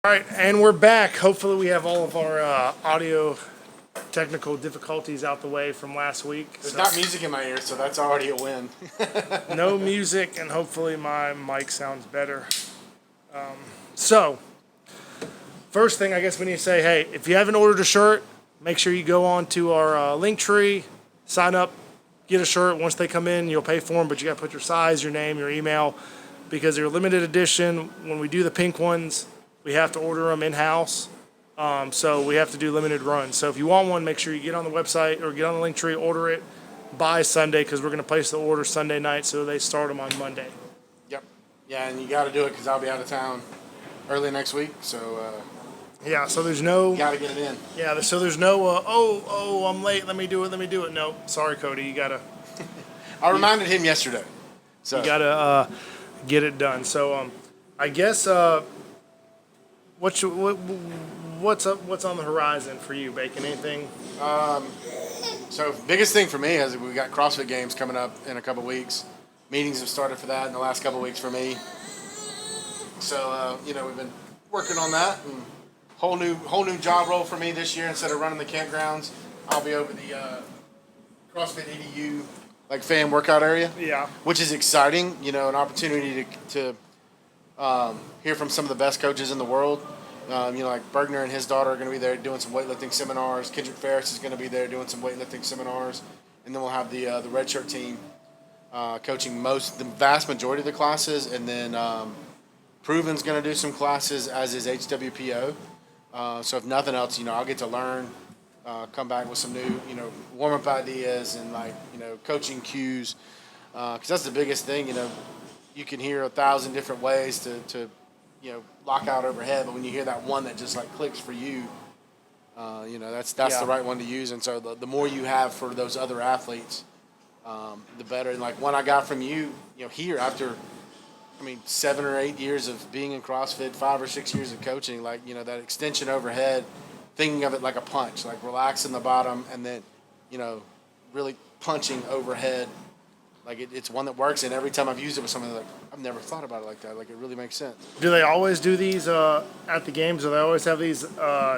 All right, and we're back. Hopefully, we have all of our audio technical difficulties out the way from last week. There's not music in my ears, so that's already a win. No music, and hopefully my mic sounds better. So, first thing I guess we need to say, hey, if you haven't ordered a shirt, make sure you go on to our link tree, sign up, get a shirt. Once they come in, you'll pay for them, but you got to put your size, your name, your email, because they're limited edition. When we do the pink ones, we have to order them in-house. So we have to do limited runs. So if you want one, make sure you get on the website or get on the link tree, order it by Sunday, because we're going to place the order Sunday night, so they start them on Monday. Yep. Yeah, and you got to do it because I'll be out of town early next week, so Yeah, so there's no. you got to get it in. Yeah, so there's no. I'm late. Let me do it. No, sorry, Cody. You gotta I reminded him yesterday. So get it done. So I guess what's up? What's on the horizon for you, Bacon? Anything? So biggest thing for me is we got CrossFit Games coming up in a couple weeks. Meetings have started for that in the last couple weeks for me. So we've been working on that, and whole new job role for me this year. Instead of running the campgrounds, I'll be over the CrossFit EDU fan workout area. Yeah. Which is exciting. An opportunity to hear from some of the best coaches in the world. Like Bergner and his daughter are going to be there doing some weightlifting seminars. Kendrick Ferris is going to be there doing some weightlifting seminars, and then we'll have the redshirt team coaching the vast majority of the classes, and then Proven's going to do some classes, as is HWPO. So if nothing else, I'll get to learn, come back with some new, warm up ideas and coaching cues, because that's the biggest thing. You can hear 1,000 different ways to lock out overhead, but when you hear that one that just clicks for you, that's the right one to use. And so the more you have for those other athletes, the better. And one I got from you, here after 7 or 8 years of being in CrossFit, 5 or 6 years of coaching, that extension overhead, thinking of it like a punch, relaxing the bottom and then, really punching overhead. It's one that works, and every time I've used it with someone, I've never thought about it like that. It really makes sense. Do they always do these at the games? Do they always have these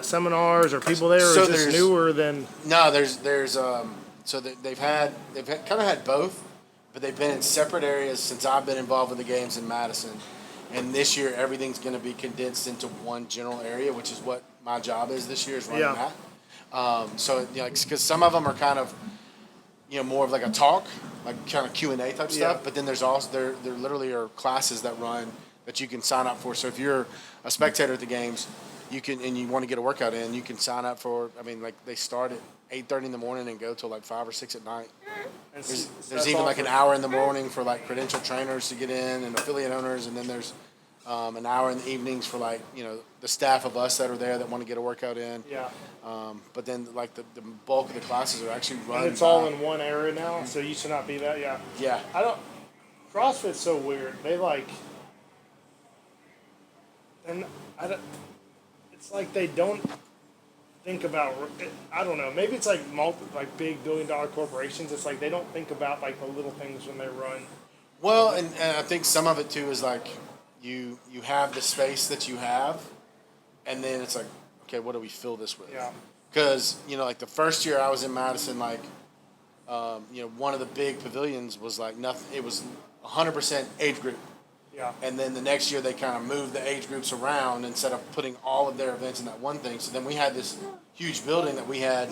seminars or people there? Or So is this newer than? No, there's so they've kind of had both, but they've been in separate areas since I've been involved with the games in Madison. And this year, everything's going to be condensed into one general area, which is what my job is this year, is running that. So, because some of them are kind of, more of a talk, kind of Q&A type stuff. But then there's also, there literally are classes that run that you can sign up for. So if you're a spectator at the games, you can, and you want to get a workout in, you can sign up for, they start at 8:30 in the morning and go till 5 or 6 at night. There's even an hour in the morning for credentialed trainers to get in and affiliate owners, and then there's an hour in the evenings for the staff of us that are there that want to get a workout in. Yeah. But then the bulk of the classes are actually run. And it's all in one area now, so you should not be that. Yeah. Yeah. CrossFit's so weird. It's they don't think about. I don't know. Maybe it's big billion-dollar corporations. It's they don't think about the little things when they run. Well, and I think some of it too is you have the space that you have, and then it's okay, what do we fill this with? Yeah. Because the first year I was in Madison, one of the big pavilions was nothing. It was 100% age group. Yeah. And then the next year they kind of moved the age groups around instead of putting all of their events in that one thing. So then we had this huge building that we had.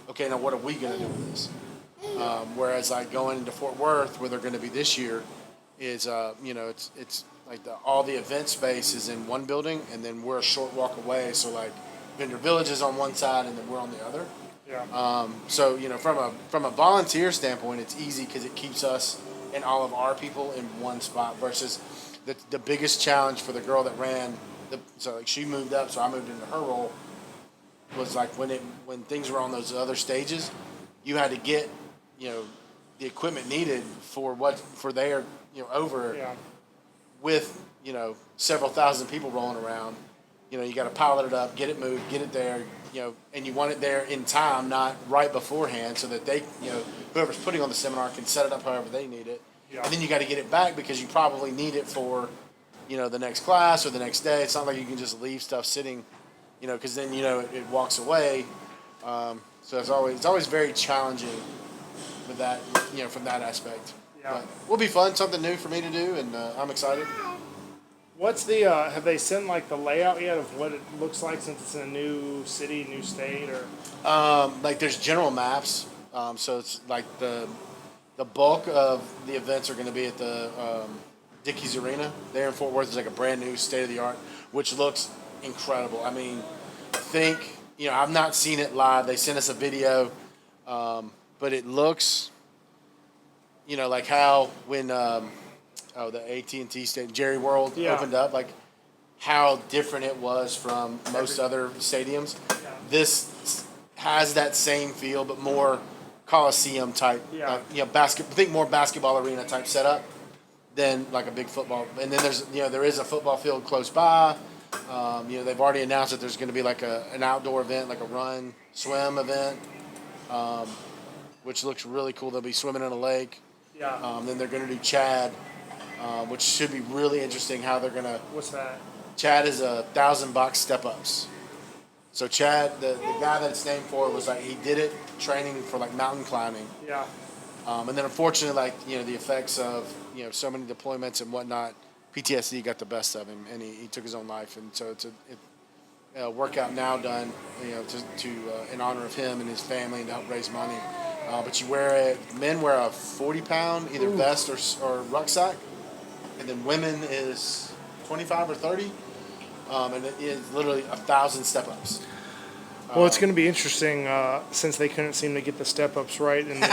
Okay, now what are we going to do with this? Whereas going into Fort Worth, where they're going to be this year, is it's all the event space is in one building, and then we're a short walk away. So Vendor Village is on one side, and then we're on the other. Yeah. So from a volunteer standpoint, it's easy because it keeps us and all of our people in one spot versus the biggest challenge for the girl that ran. She moved up, so I moved into her role. Was when things were on those other stages, you had to get the equipment needed for their over. Yeah. With several thousand people rolling around, you got to pilot it up, get it moved, get it there, and you want it there in time, not right beforehand, so that they, whoever's putting on the seminar can set it up however they need it. Yeah. And then you got to get it back because you probably need it for the next class or the next day. It's not like you can just leave stuff sitting, because then it walks away. So it's always very challenging with that, from that aspect. Yeah. But will be fun, something new for me to do, and I'm excited. What's the, have they sent like the layout yet of what it looks like since it's in a new city, new state, or? Like there's general maps, so it's like the bulk of the events are going to be at the Dickies Arena there in Fort Worth. Is like a brand new state of the art, which looks incredible. I mean, I've not seen it live. They sent us a video, but it looks, like how when the AT&T Stadium, Jerry World opened up, like how different it was from most other stadiums. Yeah. This has that same feel, but more Coliseum type. Yeah. Think more basketball arena type setup than like a big football. And then there is a football field close by. They've already announced that there's going to be like an outdoor event, like a run, swim event, which looks really cool. They'll be swimming in a lake. Yeah. Then they're going to do Chad, which should be really interesting how they're going to. What's that? Chad is 1,000 box step ups. So Chad, the guy that it's named for, was like he did it training for like mountain climbing. Yeah. And then unfortunately, the effects of so many deployments and whatnot, PTSD got the best of him, and he took his own life. And so it's a workout now done, to in honor of him and his family and to help raise money. But men wear a 40-pound either vest or rucksack, and then women is 25 or 30, and it is literally 1,000 step-ups. Well, it's going to be interesting since they couldn't seem to get the step-ups right in the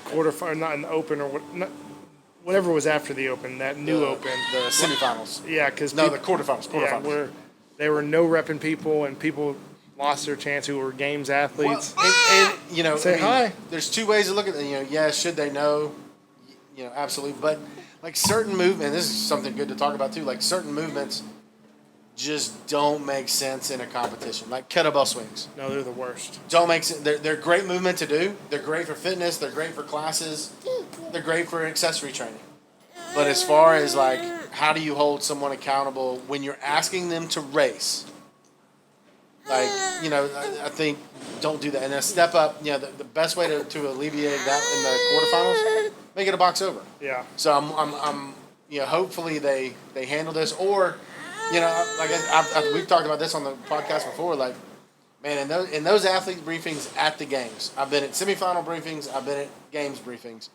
quarterfinal, not in the Open or whatever was after the Open, that new Open. The semifinals. Yeah, because the quarterfinals. Yeah, where they were no repping people and people lost their chance who were games athletes. Well, Say hi. There's two ways to look at it. Should they know? Absolutely. But like certain movement, this is something good to talk about too. Like certain movements just don't make sense in a competition. Like kettlebell swings. No, they're the worst. Don't make sense. They're great movement to do. They're great for fitness. They're great for classes. They're great for accessory training. But as far as like how do you hold someone accountable when you're asking them to race? Like, I think don't do that. And a step up, the best way to alleviate that in the quarterfinals, make it a box over. Yeah. So I'm hopefully they handle this, or, like we've talked about this on the podcast before, like, man, in those athlete briefings at the games, I've been at semifinal briefings, I've been at games briefings.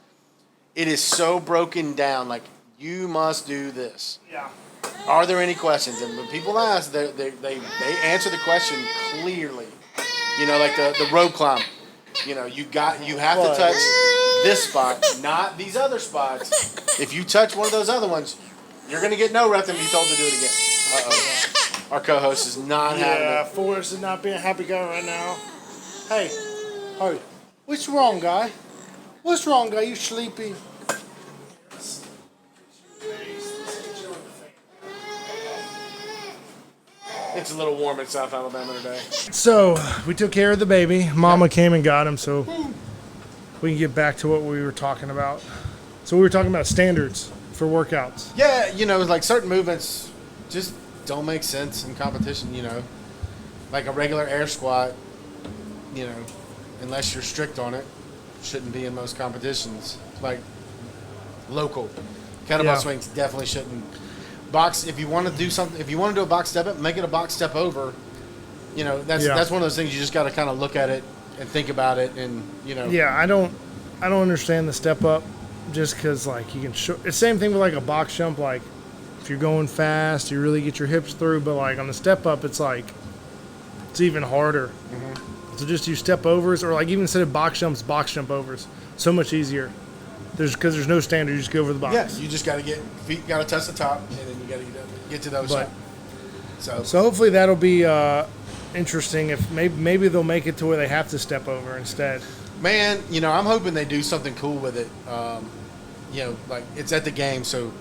It is so broken down, like, you must do this. Yeah. Are there any questions? And when people ask, they answer the question clearly. Like the rope climb. You have to touch this spot, not these other spots. If you touch one of those other ones, you're going to get no rep and be told to do it again. Uh-oh. Our co-host is not having it. Yeah, Forrest is not being a happy guy right now. Hey, what's wrong, guy? What's wrong, guy? You sleepy? It's a little warm in South Alabama today. So, we took care of the baby. Mama came and got him, so we can get back to what we were talking about. So we were talking about standards for workouts. Yeah, like certain movements just don't make sense in competition, Like a regular air squat, unless you're strict on it, shouldn't be in most competitions. Like local. Kettlebell swings definitely shouldn't. Box, if you want to do something, if you want to do a box step up, make it a box step over. That's one of those things you just got to kind of look at it and think about it, and Yeah, I don't understand the step up, just because like you can show. It's the same thing with like a box jump. Like if you're going fast, you really get your hips through, but like on the step up, it's like it's even harder. Mm-hmm. So just do step overs, or like even instead of box jumps, box jump overs. So much easier. Because there's no standard, you just go over the box. Yes, you just got to feet got to touch the top, and then you got to get to the other side. So hopefully that'll be interesting. If maybe they'll make it to where they have to step over instead. Man, I'm hoping they do something cool with it. Like it's at the game, so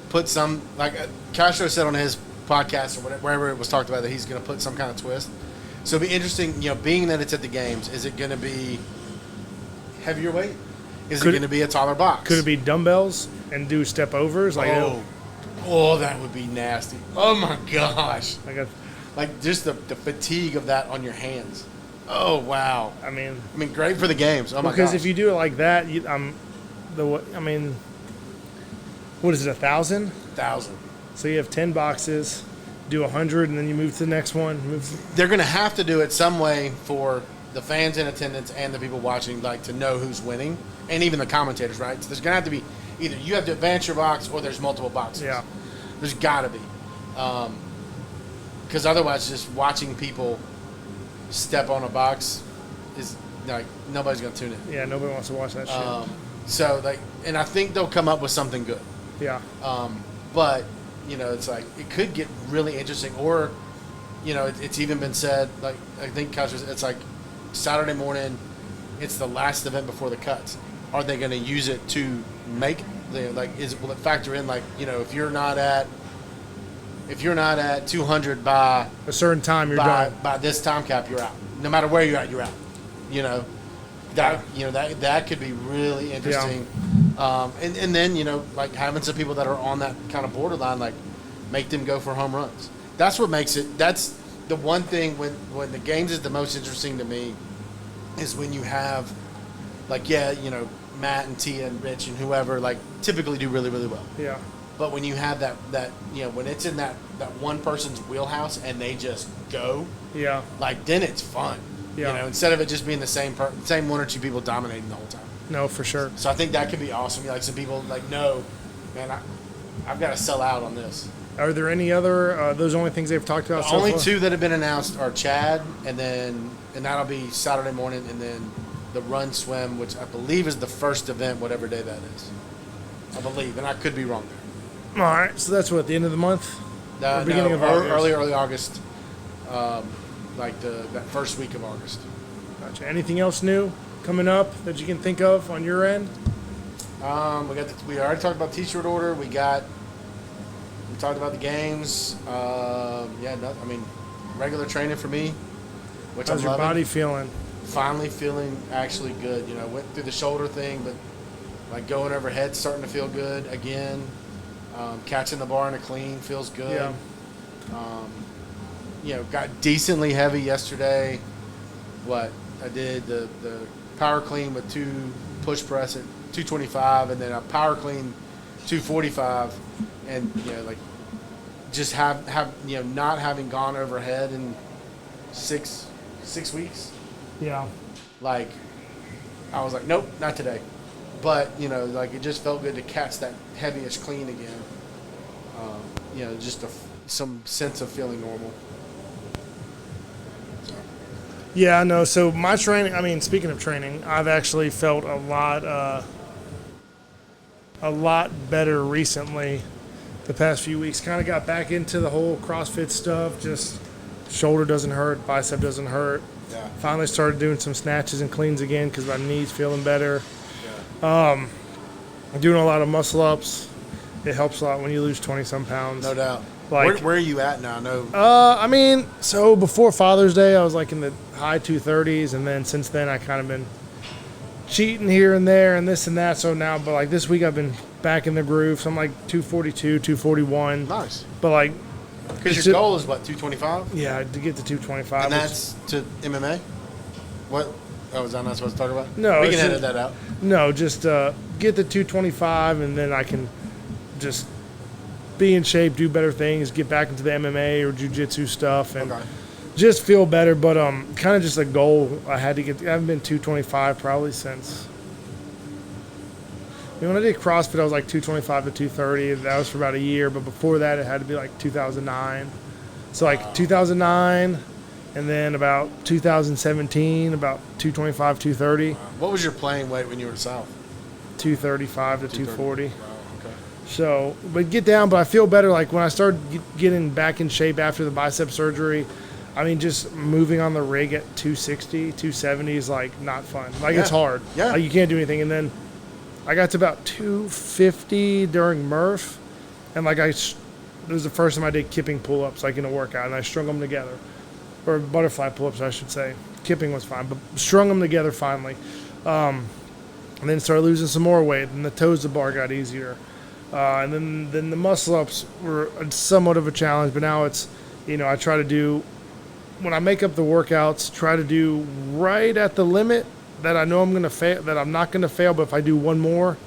put some like Castro said on his podcast or whatever, wherever it was talked about that he's going to put some kind of twist. So it'll be interesting. Being that it's at the games, is it going to be heavier weight? Is it going to be a taller box? Could it be dumbbells and do step overs? Like, Oh, that would be nasty. Oh my gosh. I got, Like just the fatigue of that on your hands. Oh wow. I mean, Great for the games. Oh my because gosh. if you do it like that, I mean, what is it, 1,000? 1,000. So you have 10 boxes, do 100, and then you move to the next one. They're going to have to do it some way for the fans in attendance and the people watching, like to know who's winning, and even the commentators, right? So there's going to have to be either you have to advance your box or there's multiple boxes. Yeah. There's got to be, because otherwise, just watching people step on a box is like nobody's going to tune in. Yeah, nobody wants to watch that shit. So like, and I think they'll come up with something good. Yeah. But it's like it could get really interesting, or it's even been said, like I think it's like Saturday morning, it's the last event before the cuts. Are they going to use it to make will it factor in, like, if you're not at 200 by A certain time, you're done. by this time cap, you're out. No matter where you're at, you're out. That could be really interesting. And then like having some people that are on that kind of borderline, like make them go for home runs. That's what makes it. That's the one thing when the games is the most interesting to me is when you have Matt and Tia and Rich and whoever like typically do really, really well. Yeah. But when you have that when it's in that one person's wheelhouse and they just go, Yeah. like then it's fun. Yeah. Instead of it just being the same one or two people dominating the whole time. No, for sure. So I think that could be awesome. Like some people like, no, man, I've got to sell out on this. Are there any other, those only things they've talked about The so only far? two that have been announced are Chad, and that'll be Saturday morning, and then the run swim, which I believe is the first event, whatever day that is. I believe, and I could be wrong there. All right, so that's what, the end of the month? Or beginning of August? Early August, like that first week of August. Gotcha. Anything else new coming up that you can think of on your end? We already talked about T-shirt order. We talked about the games. Regular training for me, which How's I'm your loving. body feeling? Finally feeling actually good. Went through the shoulder thing, but like going overhead, starting to feel good again. Catching the bar in a clean feels good. Yeah. Got decently heavy yesterday. I did the power clean with 2 push press at 225, and then a power clean 245, and just have not having gone overhead in 6 weeks. Yeah. Like I was like, nope, not today. But it just felt good to catch that heaviest clean again. Just some sense of feeling normal. Yeah, no. So my training, speaking of training, I've actually felt a lot better recently. The past few weeks, kind of got back into the whole CrossFit stuff. Just shoulder doesn't hurt, bicep doesn't hurt. Yeah. Finally started doing some snatches and cleans again because my knee's feeling better. Yeah. I'm doing a lot of muscle ups. It helps a lot when you lose 20-some pounds. No doubt. Like, where are you at now? No. So before Father's Day, I was like in the high 230s, and then since then I kind of been cheating here and there and this and that. So now, but like this week I've been back in the groove. So I'm like 242, 241. Nice. But like, Because your goal is what, 225? yeah, to get to 225. And that's to MMA? What? Oh, is that not supposed to talk about? No, We it's can just- edit that out. No, just get the 225, and then I can just be in shape, do better things, get back into the MMA or jiu-jitsu stuff, and Okay. just feel better. But kind of just a goal I had to get. I haven't been 225 probably since. When I did CrossFit, I was like 225 to 230. That was for about a year. But before that, it had to be like 2009. So like 2009, and then about 2017, about 225, 230. What was your playing weight when you were south? 235 to 240. Wow, okay. So, but get down. But I feel better. Like when I started getting back in shape after the bicep surgery, just moving on the rig at 260, 270 is like not fun. Like it's Yeah. hard. Yeah. Like you can't do anything. And then I got to about 250 during Murph, and it was the first time I did kipping pull-ups like in a workout, and I strung them together, or butterfly pull-ups I should say. Kipping was fine, but strung them together finally. And then started losing some more weight, and the toes to bar got easier. And then the muscle ups were somewhat of a challenge, but now it's, I try to do, when I make up the workouts, try to do right at the limit that I know I'm going to fail, that I'm not going to fail, but if I do one more,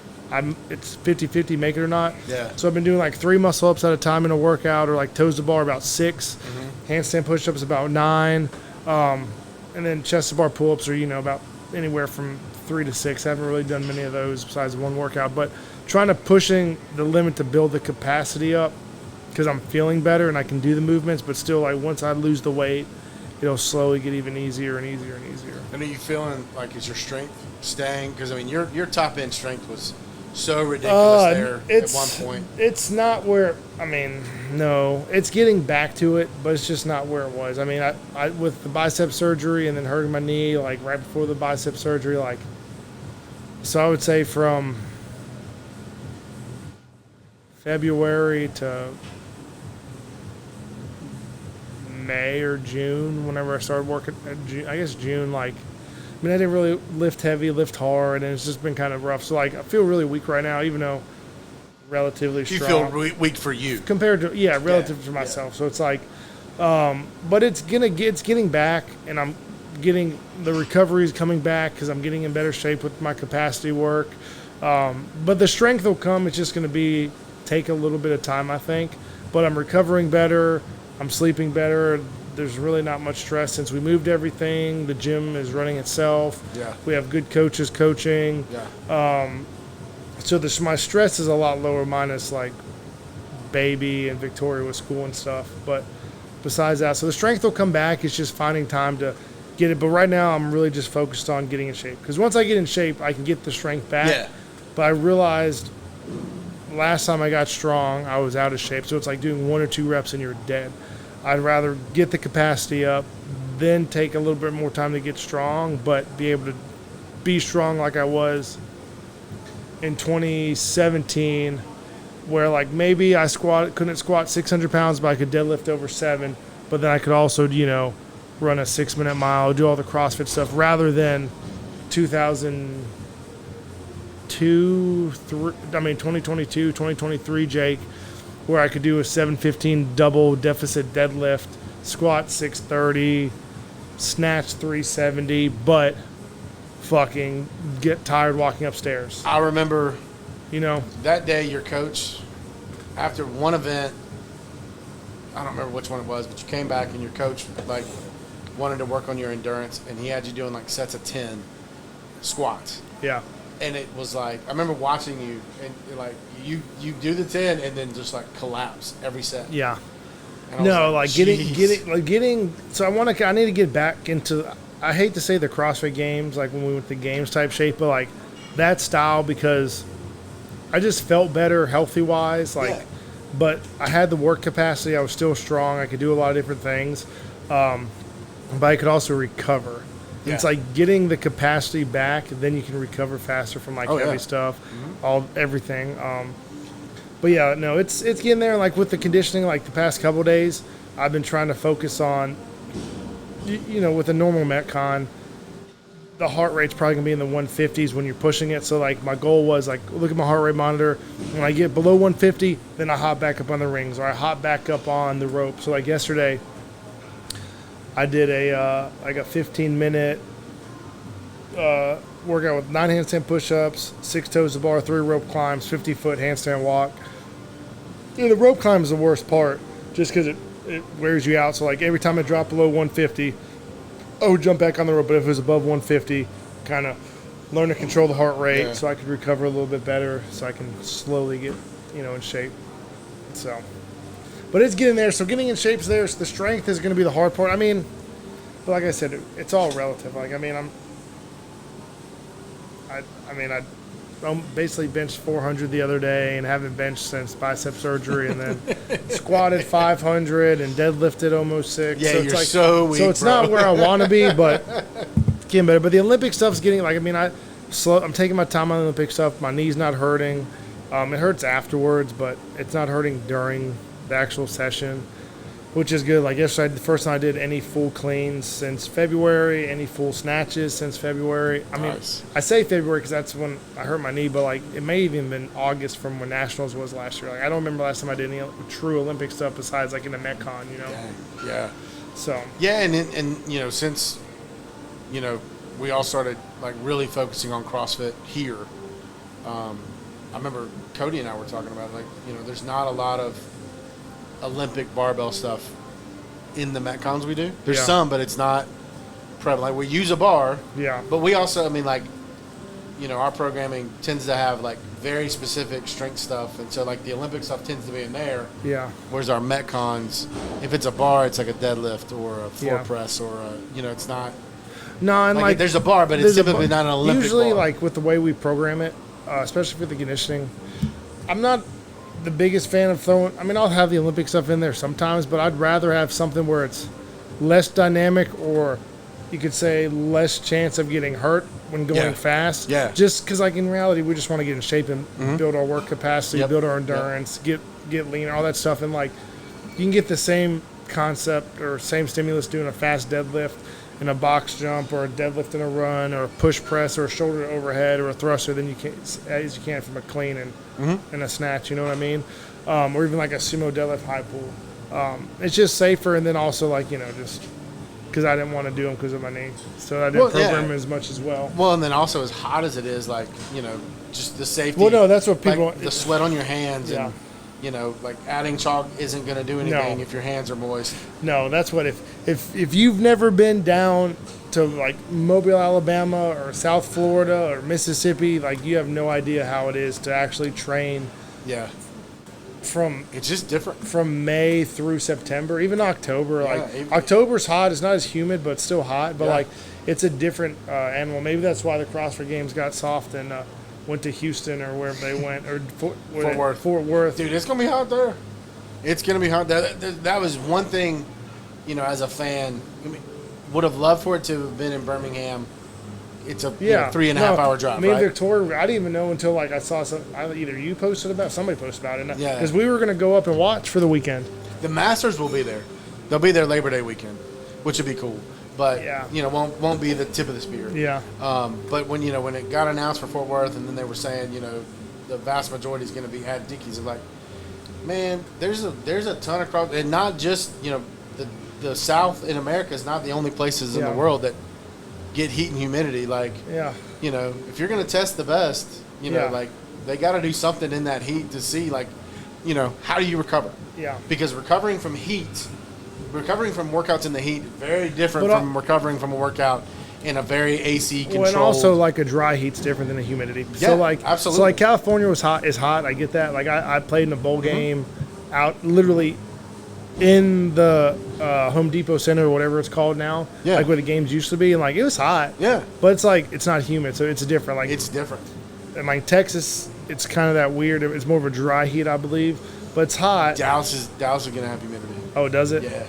it's 50-50, make it or not. Yeah. So I've been doing like 3 muscle ups at a time in a workout, or like toes to bar about 6, handstand push ups about 9, and then chest to bar pull ups are, about anywhere from 3 to 6. I haven't really done many of those besides one workout, but trying to pushing the limit to build the capacity up because I'm feeling better and I can do the movements, but still, like, once I lose the weight, it'll slowly get even easier and easier and easier. And are you feeling like, is your strength staying? Because, I mean, your top end strength was so ridiculous there at one point. It's not where, no, it's getting back to it, but it's just not where it was. I mean, I with the bicep surgery and then hurting my knee, like right before the bicep surgery, like, so I would say from February to May or June, whenever I started working, I guess June, like, I didn't really lift heavy, lift hard, and it's just been kind of rough. So, like, I feel really weak right now, even though relatively strong. You feel weak for you. Compared to, relative to myself. Yeah. So it's like, but it's getting back, and I'm getting, the recovery is coming back because I'm getting in better shape with my capacity work. But the strength will come. It's just going to take a little bit of time, I think. But I'm recovering better. I'm sleeping better. There's really not much stress since we moved everything. The gym is running itself. Yeah. We have good coaches coaching. Yeah. So my stress is a lot lower, minus like baby and Victoria with school and stuff. But besides that, so the strength will come back. It's just finding time to get it. But right now, I'm really just focused on getting in shape. Because once I get in shape, I can get the strength back. Yeah. But I realized last time I got strong, I was out of shape. So it's like doing 1 or 2 reps and you're dead. I'd rather get the capacity up, then take a little bit more time to get strong, but be able to be strong like I was in 2017, where like maybe I couldn't squat 600 pounds, but I could deadlift over 7. But then I could also, run a 6-minute mile, do all the CrossFit stuff, rather than 2022, 2023, Jake, where I could do a 715 double deficit deadlift, squat 630, snatch 370, but fucking get tired walking upstairs. I remember, that day your coach, after one event, I don't remember which one it was, but you came back and your coach like wanted to work on your endurance, and he had you doing like sets of 10 squats. Yeah. And it was like, I remember watching you, and like you do the 10 and then just like collapse every set. Yeah. No, like getting. So I need to get back into. I hate to say the CrossFit Games, like when we went to games type shape, but like that style, because I just felt better healthy wise. Like, yeah. But I had the work capacity. I was still strong. I could do a lot of different things, but I could also recover. Yeah. It's like getting the capacity back, then you can recover faster from like heavy stuff, everything. But yeah, no, it's getting there. Like with the conditioning, like the past couple of days, I've been trying to focus on, with a normal Metcon, the heart rate's probably gonna be in the 150s when you're pushing it. So like my goal was like, look at my heart rate monitor. When I get below 150, then I hop back up on the rings, or I hop back up on the rope. So like yesterday, I did a 15-minute workout with 9 handstand push-ups, 6 toes to bar, 3 rope climbs, 50-foot handstand walk. The rope climb is the worst part, just because it wears you out. So like every time I drop below 150, I would jump back on the rope. But if it was above 150, kind of learn to control the heart rate so I could recover a little bit better, so I can slowly get in shape. So. But it's getting there. So getting in shape's there. So the strength is going to be the hard part. But like I said, it's all relative. Like, I basically benched 400 the other day and haven't benched since bicep surgery, and then squatted 500 and deadlifted almost 6. Yeah, so you're so weak, so it's not where I want to be, but it's getting better. But the Olympic stuff's getting, I'm taking my time on the Olympic stuff. My knee's not hurting. It hurts afterwards, but it's not hurting during the actual session. which is good. Like yesterday, the first time I did any full cleans since February, any full snatches since February. I mean, Nice. I say February because that's when I hurt my knee, but like it may even been August from when Nationals was last year. Like I don't remember last time I did any true Olympic stuff besides like in a Metcon, you know. Dang. Yeah. So Yeah, and since we all started like really focusing on CrossFit here, I remember Cody and I were talking about like there's not a lot of Olympic barbell stuff in the Metcons we do. There's Yeah. some, but it's not prevalent. We use a bar, yeah, but we also, our programming tends to have like very specific strength stuff, and so like the Olympic stuff tends to be in there. yeah, Whereas our Metcons, if it's a bar, it's like a deadlift or a floor Yeah. press or it's not no, and like, there's a bar, but it's there's a typically bar. not an Olympic Usually, bar. like with the way we program it, especially for the conditioning, I'm not the biggest fan of throwing. I mean, I'll have the Olympic stuff in there sometimes, but I'd rather have something where it's less dynamic, or you could say less chance of getting hurt when going Yeah. fast. Yeah. Just because, like in reality, we just want to get in shape and build our work capacity, Yep. build our endurance, get leaner, all that stuff, and like you can get the same concept or same stimulus doing a fast deadlift and a box jump or a deadlift and a run or a push press or a shoulder to overhead or a thruster than you can as you can from a clean and a snatch, you know what I mean? Or even like a sumo deadlift high pull. It's just safer, and then also like just because I didn't want to do them because of my knee, so I didn't Well, yeah. program as much as well. Well, and then also as hot as it is, like just the safety. Well, no, that's what people. like, the sweat on your hands Yeah. and like adding chalk isn't going to do anything if your hands are moist. No, that's what if you've never been down to like Mobile, Alabama, or South Florida or Mississippi, like you have no idea how it is to actually train Yeah, from it's just different. May through September, even October. Yeah, Like even- October's hot; it's not as humid, but it's still hot. But Yeah. like it's a different animal. Maybe that's why the CrossFit Games got soft and went to Houston or wherever they went, or Fort Worth. Fort Worth. Dude, it's gonna be hot there. It's gonna be hot. That was one thing, as a fan, would have loved for it to have been in Birmingham. It's a 3.5 hour drive, Me and right? Victoria, I didn't even know until like I saw either you posted about, somebody posted about it. Yeah. Because we were gonna go up and watch for the weekend. The Masters will be there. They'll be there Labor Day weekend, which would be cool. But Yeah. won't be the tip of the spear. Yeah. But when when it got announced for Fort Worth, and then they were saying the vast majority is going to be at Dickies, I'm like, man, there's a ton of crowd, and not just the South in America is not the only places in Yeah. the world that get heat and humidity. Like Yeah. if you're going to test the best, Yeah. like they got to do something in that heat to see like how do you recover? Yeah. Because recovering from workouts in the heat, very different But from recovering from a workout in a very AC controlled. Well, and also like a dry heat's different than a humidity. Yeah, so like absolutely. So like California is hot. I get that. Like I played in a bowl game out literally in the Home Depot Center or whatever it's called now. Yeah. Like where the games used to be, and like it was hot. Yeah. But it's like it's not humid, so it's different. Like It's different. in like Texas, it's kind of that weird. It's more of a dry heat, I believe, but it's hot. Dallas is going to have humidity. Oh, does it? Yeah.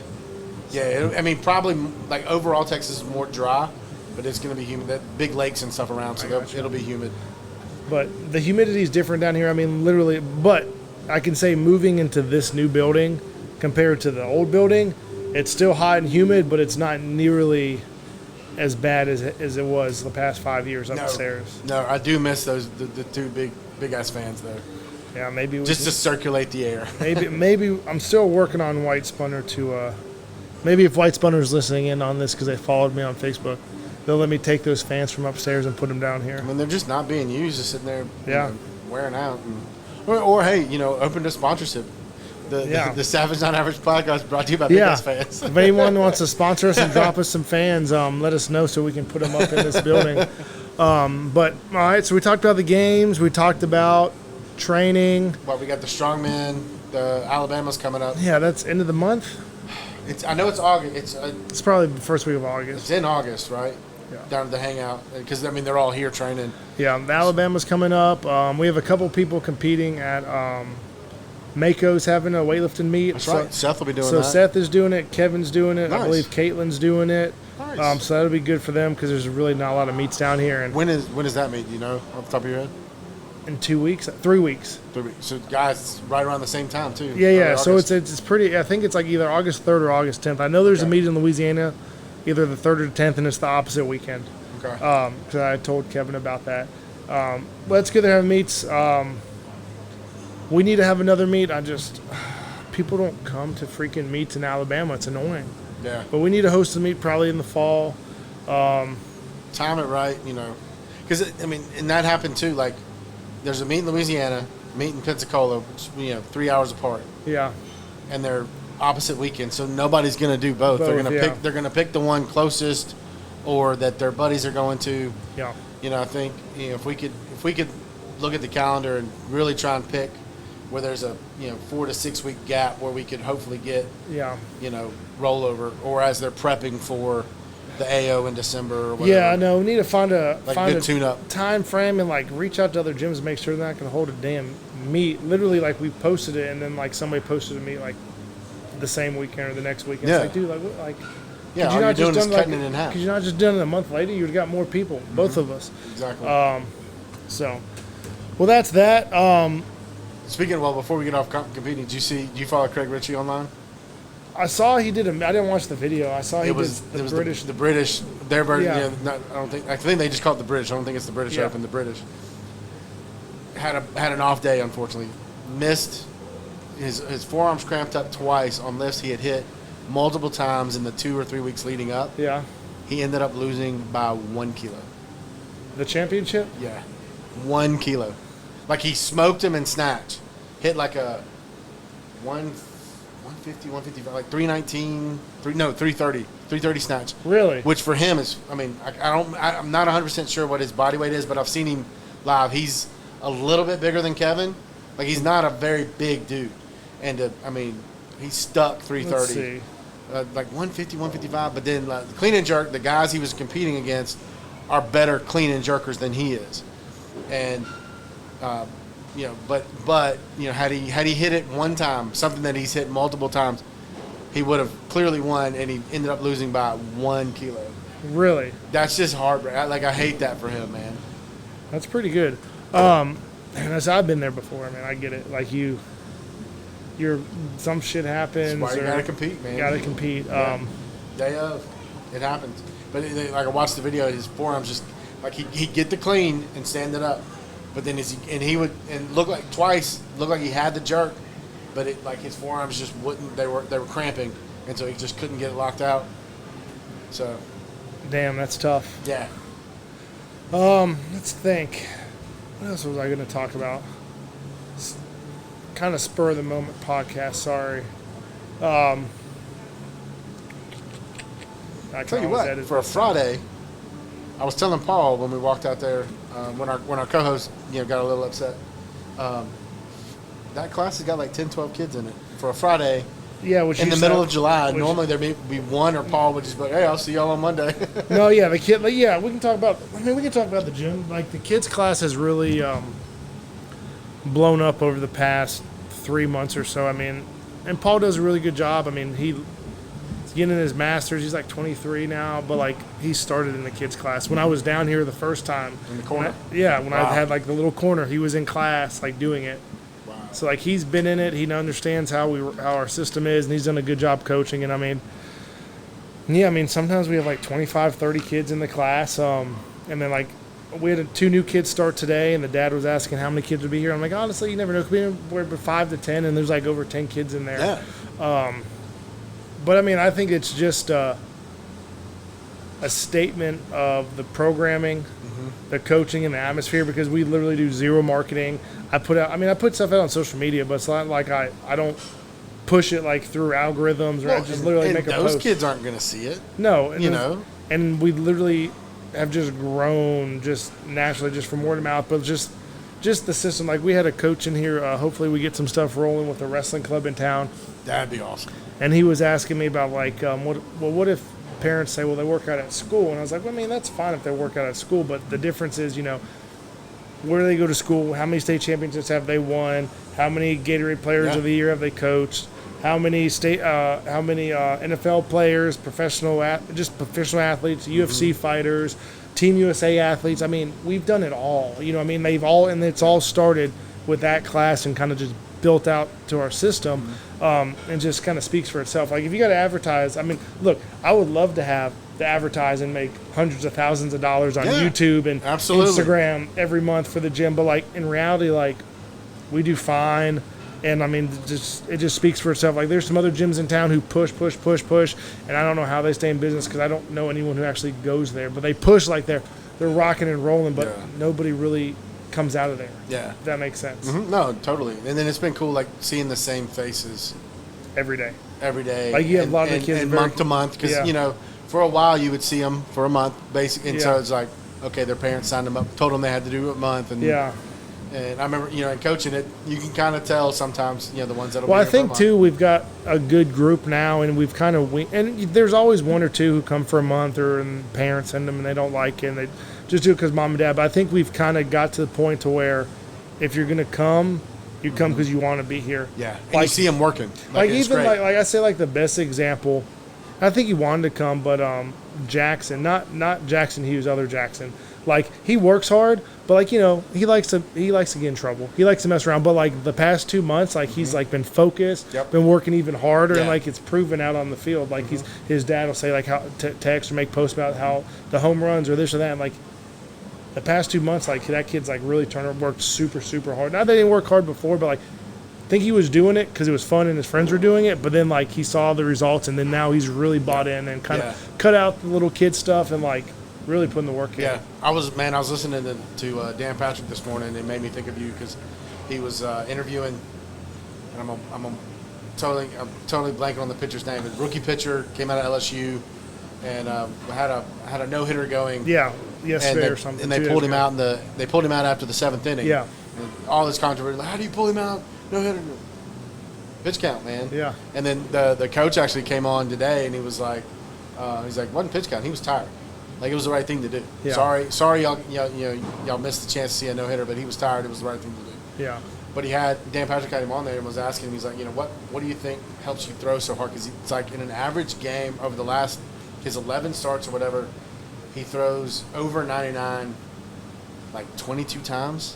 Yeah. Probably like overall Texas is more dry, but it's going to be humid. That big lakes and stuff around, so gotcha. it'll be humid. But the humidity is different down here. I mean, literally. But I can say moving into this new building compared to the old building, it's still hot and humid, but it's not nearly as bad as it was the past 5 years upstairs. No, I do miss those the two big ass fans there, Yeah, maybe we just to circulate the air. maybe I'm still working on White Spunner to. Maybe if White Spunner's listening in on this because they followed me on Facebook, they'll let me take those fans from upstairs and put them down here. I mean, they're just not being used, just sitting there, Yeah. wearing out. Or hey, open to sponsorship. The Savage Not Average podcast brought to you by Big Ass Fans. If anyone wants to sponsor us and drop us some fans, let us know so we can put them up in this building. But all right, so we talked about the games. We talked about training. Well, we got the strongmen. The Alabama's coming up. Yeah, that's end of the month. I know it's August. It's probably the first week of August. It's in August, right? Yeah. Down at the hangout, because they're all here training. Yeah, the Alabama's coming up. We have a couple people competing at Mako's having a weightlifting meet. That's right. Seth will be doing So that. Seth is doing it. Kevin's doing it. I Nice. believe Caitlin's doing it. Nice. So that'll be good for them because there's really not a lot of meets down here. And When is that meet? Do you know off the top of your head? in 2 weeks, 3 weeks. 3 weeks. So guys, right around the same time too. Yeah, yeah. So August. it's pretty. I think it's like either August 3rd or August 10th. I know there's a Okay. meet in Louisiana, either the 3rd or the 10th, and it's the opposite weekend. Okay. Because I told Kevin about that. But it's good to have meets. We need to have another meet. People don't come to freaking meets in Alabama. It's annoying. Yeah. But we need to host a meet probably in the fall. Time it right, because I mean, and that happened too. Like, there's a meet in Louisiana, meet in Pensacola, which, 3 hours apart, Yeah. and they're opposite weekends. So nobody's gonna do both. They're Both, gonna yeah. pick. They're gonna pick the one closest, or that their buddies are going to. Yeah. I think if we could look at the calendar and really try and pick where there's a 4 to 6 week gap where we could hopefully get Yeah. rollover, or as they're prepping for the AO in December or whatever. Yeah, I know. We need to find a good tune-up. time frame and like reach out to other gyms and make sure they're not going to hold a damn meet. Literally, like we posted it and then like somebody posted a meet like the same weekend or the next weekend. Yeah. It's like, dude, like what, like Yeah, could all you're doing is done cutting it in half. Could you not just done it a month later? You'd have got more people, both of us. Exactly. So, well, that's that. Speaking of, before we get off competing, do you follow Craig Ritchie online? I saw he did I didn't watch the video. I saw he It was did the British. the British, their version. Yeah. I think they just call it the British. I don't think it's the British Yeah. Open. The British had an off day, unfortunately. Missed his forearms cramped up twice on lifts he had hit multiple times in the 2 or 3 weeks leading up. Yeah, He ended up losing by 1 kilo. the championship. Yeah, 1 kilo. Like, he smoked him in snatch. Hit like a 150, 155, like 319, 330, 330 snatch. Really? Which for him is, I mean, I'm not 100% sure what his body weight is, but I've seen him live. He's a little bit bigger than Kevin. Like, he's not a very big dude. And, he stuck 330. Let's see. Like 150, 155. But then the clean and jerk, the guys he was competing against are better clean and jerkers than he is. And, had he hit it one time, something that he's hit multiple times, he would have clearly won, and he ended up losing by 1 kilo. Really? That's just hard. I hate that for him, man. That's pretty good. And as I've been there before, man, I get it. Like some shit happens. That's why you or gotta compete, man. You gotta compete. Yeah. Day of, it happens. But like, I watched the video, his forearms just like he'd get the clean and stand it up, but then he would look like he had the jerk, but it like his forearms just wouldn't. They were cramping, and so he just couldn't get it locked out. So Damn, that's tough. yeah. Let's think. What else was I going to talk about? Kind of spur of the moment podcast. Sorry. I Tell you can always what, edit for a this. Friday, I was telling Paul when we walked out there, when our co-host got a little upset. That class has got like 10, 12 kids in it for a Friday Yeah, which in the used middle to- of July. which- Normally there may be one, or Paul would just be like, "Hey, I'll see y'all on Monday." No, yeah, the kid. Like, yeah, we can talk about. I mean, we can talk about the gym. Like the kids class has really blown up over the past 3 months or so. I mean, and Paul does a really good job. I mean, he's getting his master's. He's like 23 now, but like he started in the kids class when I was down here the first time. In the corner? When I Wow. had like the little corner, he was in class like doing it. Wow. So like he's been in it. He understands how our system is, and he's done a good job coaching. And I mean, yeah, I mean sometimes we have like 25, 30 kids in the class, and then like we had 2 new kids start today, and the dad was asking how many kids would be here. I'm like, honestly, you never know. We're 5 to 10, and there's like over 10 kids in there. Yeah. But I mean, I think it's just a statement of the programming, the coaching, and the atmosphere, because we literally do zero marketing. I put stuff out on social media, but it's not like I don't push it like through algorithms, or I just literally make a those post. kids aren't going to see it. No, and You know? and we literally have just grown just naturally, just from word of mouth, but just the system. Like we had a coach in here. Hopefully, we get some stuff rolling with the wrestling club in town. That'd be awesome. And he was asking me about like, what if parents say, well, they work out at school? And I was like, well, I mean, that's fine if they work out at school, but the difference is, where do they go to school? How many state championships have they won? How many Gatorade Players of the Year have they coached? How many NFL players, professional athletes, UFC fighters, Team USA athletes. I mean, we've done it all. You know, I mean, and it's all started with that class and kind of just built out to our system, and just kind of speaks for itself. Like, if you got to advertise, I mean, look, I would love to have to advertise and make hundreds of thousands of dollars on YouTube and Instagram every month for the gym, but like in reality, like, we do fine. And I mean, it just speaks for itself. Like, there's some other gyms in town who push, and I don't know how they stay in business because I don't know anyone who actually goes there. But they push like they're rocking and rolling, but nobody really comes out of there. Yeah, if that makes sense. Mm-hmm. No, totally. And then it's been cool, like seeing the same faces every day. Like, you have a lot of the kids and month to month, because you know, for a while you would see them for a month, basically, and so it's like, okay, their parents signed them up, told them they had to do a month, and And I remember, you know, in coaching it, you can kind of tell sometimes, you know, the ones that'll. Well, I think too, we've got a good group now, and we've kind of and there's always one or two who come for a month, and parents send them and they don't like it, and they just do it because mom and dad. But I think we've kind of got to the point to where if you're gonna come, you come because you want to be here. Yeah, and you see them working. Like even like I say, like the best example, I think he wanted to come, but Jackson, not Jackson Hughes, other Jackson. Like, he works hard, but like, you know, he likes to get in trouble. He likes to mess around. But like the past 2 months, like he's like been focused, been working even harder, and like it's proven out on the field. Like his dad will say like how text or make posts about how the home runs or this or that. And like the past 2 months, like that kid's like really worked super hard. Not that he didn't work hard before, but like I think he was doing it because it was fun and his friends were doing it. But then like he saw the results, and then now he's really bought in and kind of cut out the little kid stuff and like really putting the work in. Yeah, I was listening to Dan Patrick this morning, and it made me think of you because he was interviewing, and I'm totally blanking on the pitcher's name. The rookie pitcher came out of LSU, and had a no hitter going. Yeah, yesterday or something. And they pulled him out they pulled him out after the 7th inning. Yeah, and all this controversy. Like, how do you pull him out? No hitter. Pitch count, man. Yeah. And then the coach actually came on today, and he was like, wasn't pitch count. He was tired. Like, it was the right thing to do. Yeah. Sorry, y'all missed the chance to see a no hitter, but he was tired. It was the right thing to do. Yeah. But Dan Patrick had him on there and was asking him. He's like, you know, what do you think helps you throw so hard? Because it's like in an average game over the last his 11 starts or whatever, he throws over 99, like 22 times,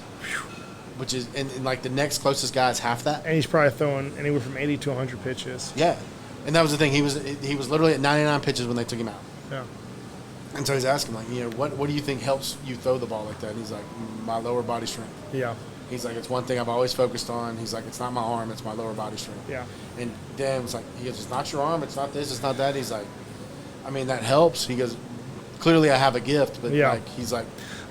which is and like the next closest guy is half that. And he's probably throwing anywhere from 80 to 100 pitches. Yeah, and that was the thing. He was literally at 99 pitches when they took him out. Yeah. And so he's asking, like, you know, what do you think helps you throw the ball like that? And he's like, my lower body strength. Yeah. He's like, it's one thing I've always focused on. He's like, it's not my arm, it's my lower body strength. Yeah. And Dan was like, he goes, it's not your arm, it's not this, it's not that. He's like, I mean, that helps. He goes, clearly I have a gift, but like, he's like,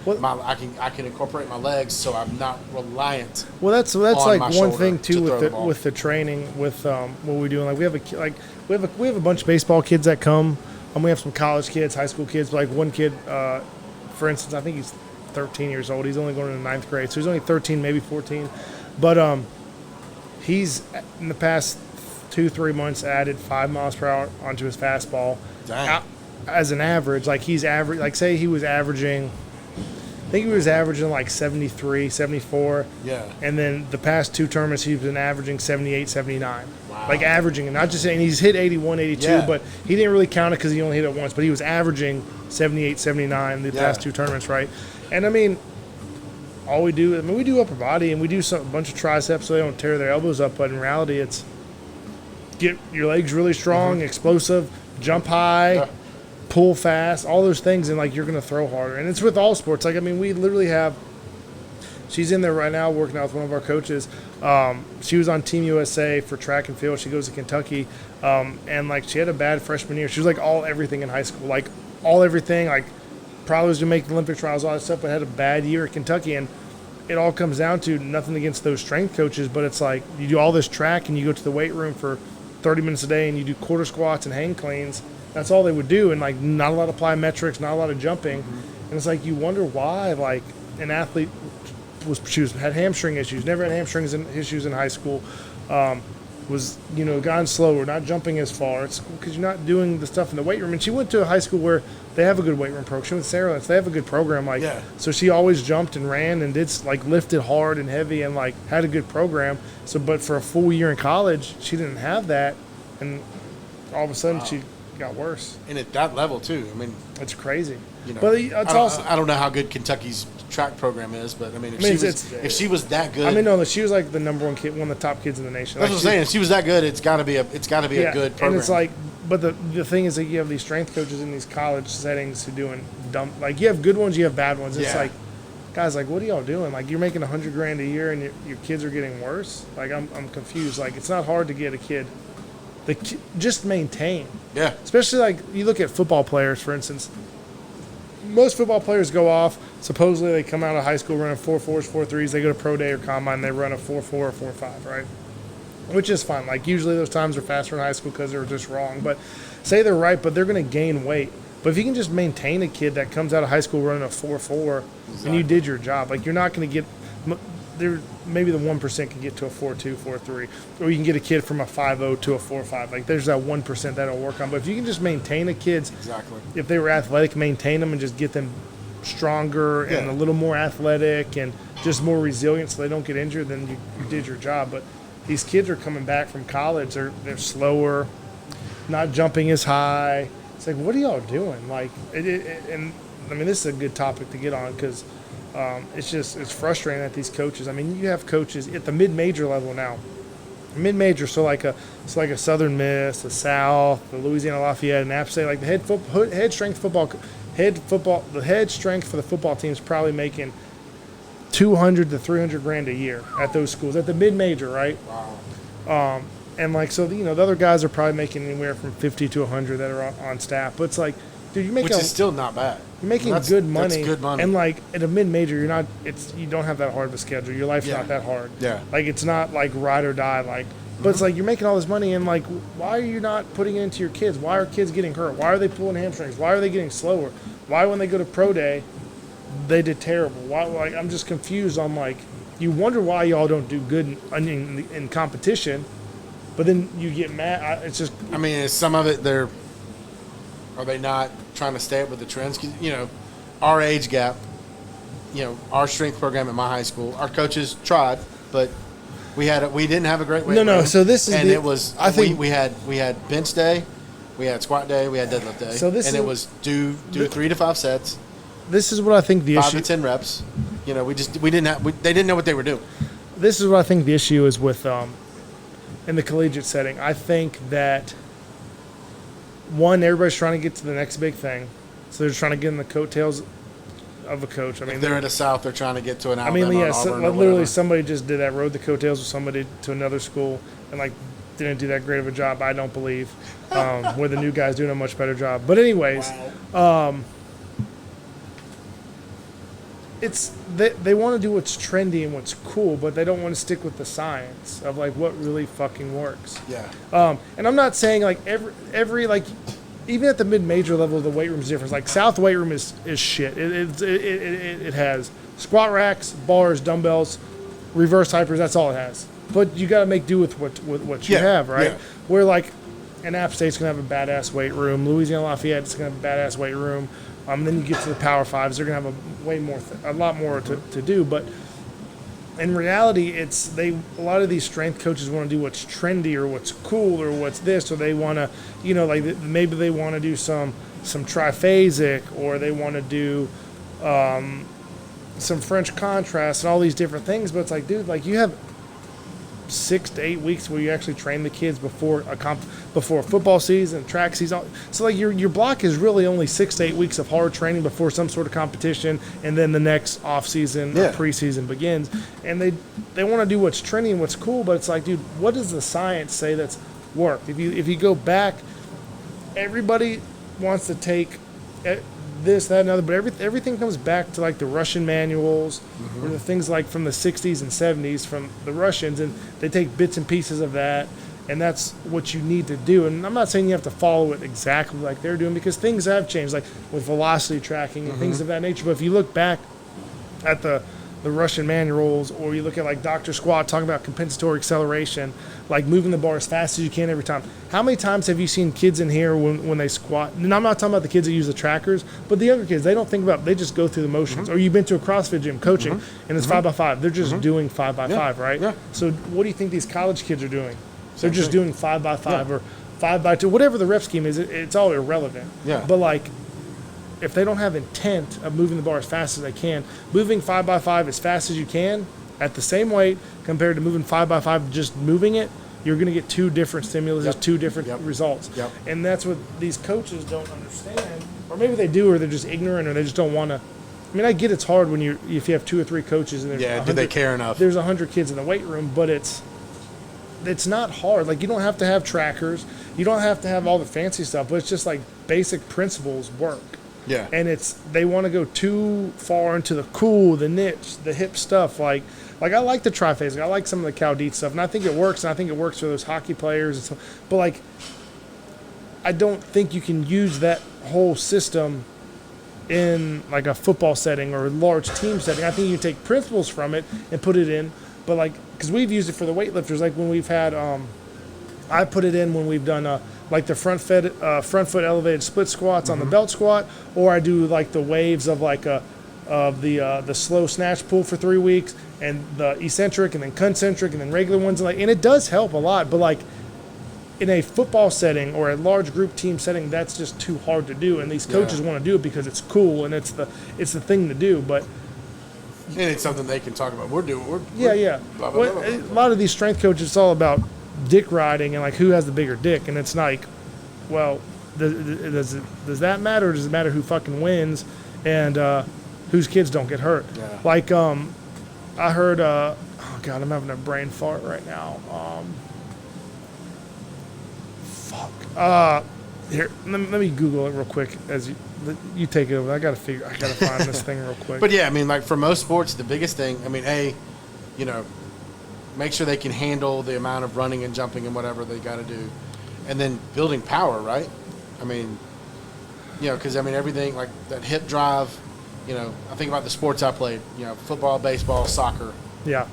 I can incorporate my legs, so I'm not reliant. Well, that's like one thing too with the training with what we're doing. Like we have a bunch of baseball kids that come. We have some college kids, high school kids. Like one kid, for instance, I think he's 13 years old. He's only going into 9th grade, so he's only 13, maybe 14. But he's in the past 2-3 months added 5 miles per hour onto his fastball. Dang. As an average. Like he's average. Like say he was averaging. I think he was averaging like 73, 74. Yeah. And then the past 2 tournaments, he's been averaging 78, 79. Wow. Like averaging, and not just saying he's hit 81, 82, but he didn't really count it because he only hit it once. But he was averaging 78, 79 the past 2 tournaments, right? And I mean, all we do, we do upper body and we do a bunch of triceps so they don't tear their elbows up. But in reality, it's get your legs really strong, explosive, jump high, pull fast, all those things, and like you're gonna throw harder. And it's with all sports. Like I mean, we literally have. She's in there right now working out with one of our coaches. She was on Team USA for track and field. She goes to Kentucky, and like she had a bad freshman year. She was like everything in high school, like all everything. Like probably was gonna make the Olympic trials, all that stuff, but had a bad year at Kentucky. And it all comes down to nothing against those strength coaches, but it's like you do all this track and you go to the weight room for 30 minutes a day and you do quarter squats and hang cleans. That's all they would do, and like not a lot of plyometrics, not a lot of jumping, and it's like you wonder why like an athlete had hamstring issues, never had hamstring issues in high school, was gone slower, not jumping as far. It's because you're not doing the stuff in the weight room. And she went to a high school where they have a good weight room program. She went to Sarah Lance. They have a good program, so she always jumped and ran and did like lifted hard and heavy and like had a good program. So, but for a full year in college, she didn't have that, and all of a sudden she got worse. And at that level too. I mean, it's crazy. You know, But it's also. I don't know how good Kentucky's track program is, but I mean, if she was that good, I mean, no, she was like the number one kid, one of the top kids in the nation. That's Like, what I'm saying. If she was that good, it's got to be a good program. And it's like, but the thing is that you have these strength coaches in these college settings who doing dumb. Like you have good ones, you have bad ones. It's Yeah. like, guys, like what are y'all doing? Like you're making $100,000 a year, and your kids are getting worse. Like I'm confused. Like it's not hard to get a kid. Just maintain. Yeah. Especially like you look at football players, for instance. Most football players go off. Supposedly they come out of high school running 4.4s, 4.3s. They go to pro day or combine. They run a 4.4 or 4.5, right? Which is fine. Like usually those times are faster in high school because they were just wrong. But say they're right, but they're going to gain weight. But if you can just maintain a kid that comes out of high school running a 4.4, and you did your job, like you're not going to get there. Maybe the 1% can get to a 4.2, 4.3, or you can get a kid from a 5.0 to a 4.5. Like there's that 1% that'll work on. But if you can just maintain a kid's, if they were athletic, maintain them and just get them stronger and a little more athletic and just more resilient so they don't get injured, then you did your job. But these kids are coming back from college. They're slower, not jumping as high. It's like, what are y'all doing? Like, and I mean, this is a good topic to get on because it's frustrating that these coaches. I mean, you have coaches at the mid-major level now. Mid-major, so like a Southern Miss, a South, the Louisiana Lafayette, and App State. Like the head strength for the football team is probably making $200,000 to $300,000 a year at those schools at the mid-major, right? Wow. And like so, the other guys are probably making anywhere from 50 to 100 that are on staff. But it's like, dude, you make which is still not bad. You're making good money. That's good money. And like at a mid-major, you don't have that hard of a schedule. Your life's not that hard. Yeah. Like it's not like ride or die. Like, but it's like you're making all this money, and like, why are you not putting it into your kids? Why are kids getting hurt? Why are they pulling hamstrings? Why are they getting slower? Why when they go to pro day, they did terrible? Why? Like I'm just confused. I'm like, you wonder why y'all don't do good in competition, but then you get mad. It's just. I mean, is some of it are they not trying to stay up with the trends? 'Cause, our age gap, our strength program at my high school, our coaches tried, but we didn't have a great weight room. So this is it was. I think we had bench day, we had squat day, we had deadlift day, it was do 3 to 5 sets. This is what I think the 5 issue. to 10 reps. They didn't know what they were doing. This is what I think the issue is with in the collegiate setting. I think that one, everybody's trying to get to the next big thing, so they're trying to get in the coattails of a coach. I mean, if they're in the South, they're trying to get to an Alabama. Auburn literally somebody just did that, rode the coattails with somebody to another school, and like didn't do that great of a job. I don't believe. Where the new guy's doing a much better job. But anyways, it's they want to do what's trendy and what's cool, but they don't want to stick with the science of like what really fucking works. Yeah. And I'm not saying like every like even at the mid-major level, the weight room is different. Like South weight room is shit. It has squat racks, bars, dumbbells, reverse hypers. That's all it has. But you got to make do with what you have, right? Yeah. Where like an App State's gonna have a badass weight room. Louisiana Lafayette's gonna have a badass weight room. Then you get to the Power Fives, they're gonna have a lot more to do. But in reality, a lot of these strength coaches want to do what's trendy or what's cool or what's this, or they want to, maybe they want to do some triphasic, or they want to do some French contrast and all these different things. But it's like, dude, like you have 6 to 8 weeks where you actually train the kids before a football season, track season. So like your block is really only 6 to 8 weeks of hard training before some sort of competition, and then the next off season, preseason begins. And they want to do what's trendy and what's cool, but it's like, dude, what does the science say that's worked? If you go back, everybody wants to take this, that, and other, but everything comes back to like the Russian manuals, or the things like from the 60s and 70s from the Russians, and they take bits and pieces of that, and that's what you need to do. And I'm not saying you have to follow it exactly like they're doing, because things have changed, like with velocity tracking and things of that nature. But if you look back at the Russian manuals, or you look at like Dr. Squat talking about compensatory acceleration, like moving the bar as fast as you can every time. How many times have you seen kids in here when they squat? And I'm not talking about the kids that use the trackers, but the younger kids, they don't think about, they just go through the motions. Or you've been to a CrossFit gym coaching, and it's 5x5. They're just doing 5x5, right? Yeah. So what do you think these college kids are doing? They're just doing 5x5 or 5x2, whatever the rep scheme is. It's all irrelevant. Yeah. But like, if they don't have intent of moving the bar as fast as they can, moving 5x5 as fast as you can at the same weight compared to moving 5x5 just moving it, you're going to get two different stimuluses, two different results. Yep. And that's what these coaches don't understand, or maybe they do, or they're just ignorant, or they just don't want to. I mean, I get it's hard when if you have 2 or 3 coaches and there's do they care enough? There's 100 kids in the weight room, but it's not hard. Like, you don't have to have trackers, you don't have to have all the fancy stuff, but it's just like basic principles work. Yeah. And they want to go too far into the cool, the niche, the hip stuff. Like I like the triphasic, I like some of the Cal Dietz stuff, and I think it works. And I think it works for those hockey players and stuff. But like, I don't think you can use that whole system in like a football setting or a large team setting. I think you can take principles from it and put it in. But like, because we've used it for the weightlifters, like when we've had, I put it in when we've done like the front foot elevated split squats on the belt squat, or I do like the waves of like the slow snatch pull for 3 weeks, and the eccentric and then concentric and then regular ones, and it does help a lot. But like in a football setting or a large group team setting, that's just too hard to do. And these coaches want to do it because it's cool and it's the thing to do. But and it's something they can talk about. We're yeah. Blah, blah, blah, blah, blah. A lot of these strength coaches, it's all about dick riding and like who has the bigger dick, and it's like, well, does that matter? Or does it matter who fucking wins and whose kids don't get hurt? Yeah. Like I heard oh god, I'm having a brain fart right now. Here, let me Google it real quick as you take it over. I gotta find this thing real quick. But yeah, I mean, like for most sports, the biggest thing, I mean, make sure they can handle the amount of running and jumping and whatever they got to do, and then building power, right? I mean, because I mean everything like that hip drive. I think about the sports I played. Football, baseball, soccer. Yeah.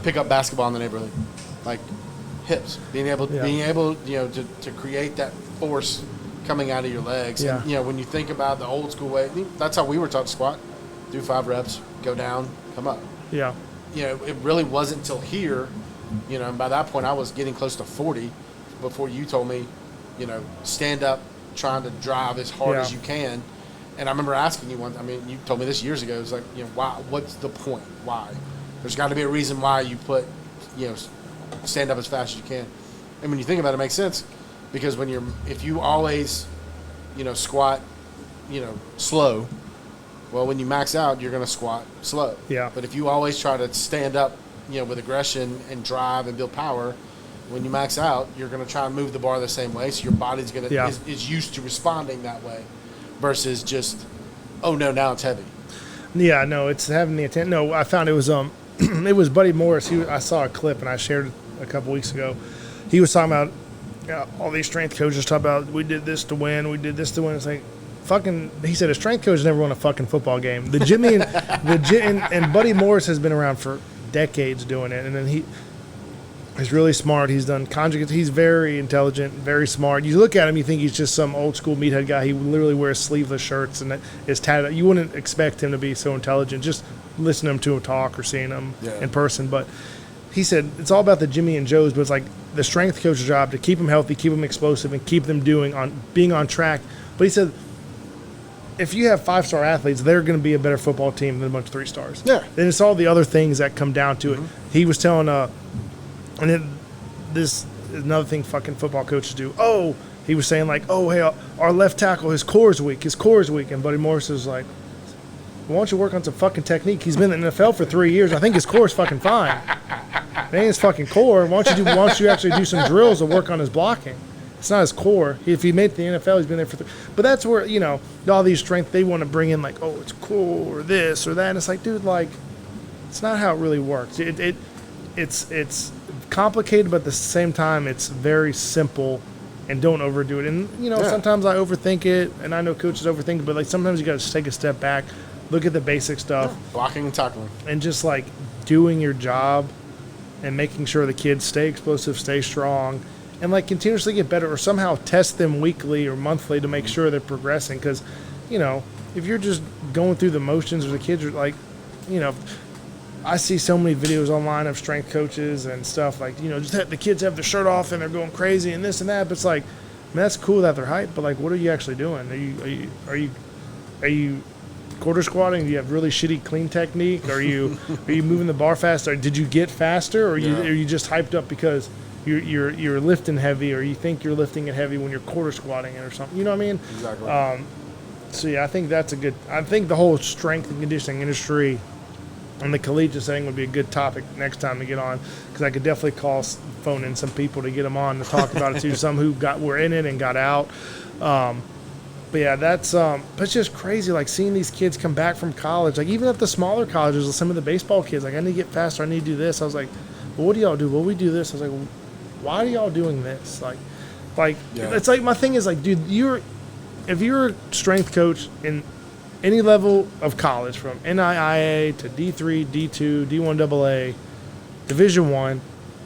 Pick up basketball in the neighborhood, like hips, being able to create that force coming out of your legs. Yeah. And, when you think about the old school way, that's how we were taught to squat. Do 5 reps, go down, come up. Yeah. It really wasn't until here, and by that point I was getting close to 40 before you told me, stand up, trying to drive as hard as you can. And I remember asking you once, I mean, you told me this years ago, it was like, why, what's the point? Why? There's got to be a reason why you put, stand up as fast as you can. And when you think about it, it makes sense. Because if you always, squat, slow, well, when you max out, you're going to squat slow. Yeah. But if you always try to stand up, with aggression and drive and build power, when you max out, you're going to try and move the bar the same way. So your body's going to is used to responding that way, versus just, oh no, now it's heavy. Yeah, no, it's having the intent. No, I found it was it was Buddy Morris. I saw a clip and I shared it a couple weeks ago. He was talking about all these strength coaches talk about we did this to win, we did this to win. It's like, fucking, he said a strength coach never won a fucking football game. The Jimmy and Buddy Morris has been around for decades doing it, and then he's really smart. He's done conjugates. He's very intelligent, very smart. You look at him, you think he's just some old school meathead guy. He literally wears sleeveless shirts and is tatted. You wouldn't expect him to be so intelligent. Just listening to him talk or seeing him in person. But he said it's all about the Jimmy and Joes, but it's like the strength coach's job to keep them healthy, keep them explosive, and keep them being on track. But he said, if you have 5-star athletes, they're going to be a better football team than a bunch of 3-stars. Yeah. Then it's all the other things that come down to it. He was telling, and then this is another thing fucking football coaches do. Oh, he was saying like, oh, hey, our left tackle, his core is weak. And Buddy Morris was like, why don't you work on some fucking technique? He's been in the NFL for 3 years. I think his core is fucking fine. It ain't his fucking core. Why don't you actually do some drills to work on his blocking? It's not his core. If he made the NFL, he's been there for But that's where, all these strength, they want to bring in like, oh, it's cool or this or that. And it's like, dude, like, it's not how it really works. It's complicated, but at the same time, it's very simple, and don't overdo it. And, sometimes I overthink it, and I know coaches overthink it, but like sometimes you got to take a step back, look at the basic stuff. Blocking and tackling. And just like doing your job and making sure the kids stay explosive, stay strong, and like continuously get better, or somehow test them weekly or monthly to make sure they're progressing. Because, if you're just going through the motions, or the kids are like, I see so many videos online of strength coaches and stuff like, just the kids have their shirt off and they're going crazy and this and that. But it's like, man, that's cool that they're hyped, but like, what are you actually doing? Are you are you quarter squatting? Do you have really shitty clean technique? Are you moving the bar faster? Did you get faster, or are you just hyped up because you're lifting heavy, or you think you're lifting it heavy when you're quarter squatting it or something? You know what I mean? Exactly. So yeah, I think that's a good. I think the whole strength and conditioning industry and the collegiate setting would be a good topic next time to get on, because I could definitely phone in some people to get them on to talk about it too. Some who were in it and got out. But yeah, that's but it's just crazy, like seeing these kids come back from college, like even at the smaller colleges, some of the baseball kids, like I need to get faster, I need to do this. I was like, well, what do y'all do? Well, we do this. I was like, well, why are y'all doing this? It's like my thing is like, dude, if you're a strength coach in any level of college, from NIIA to D3, D2, D1AA, Division I,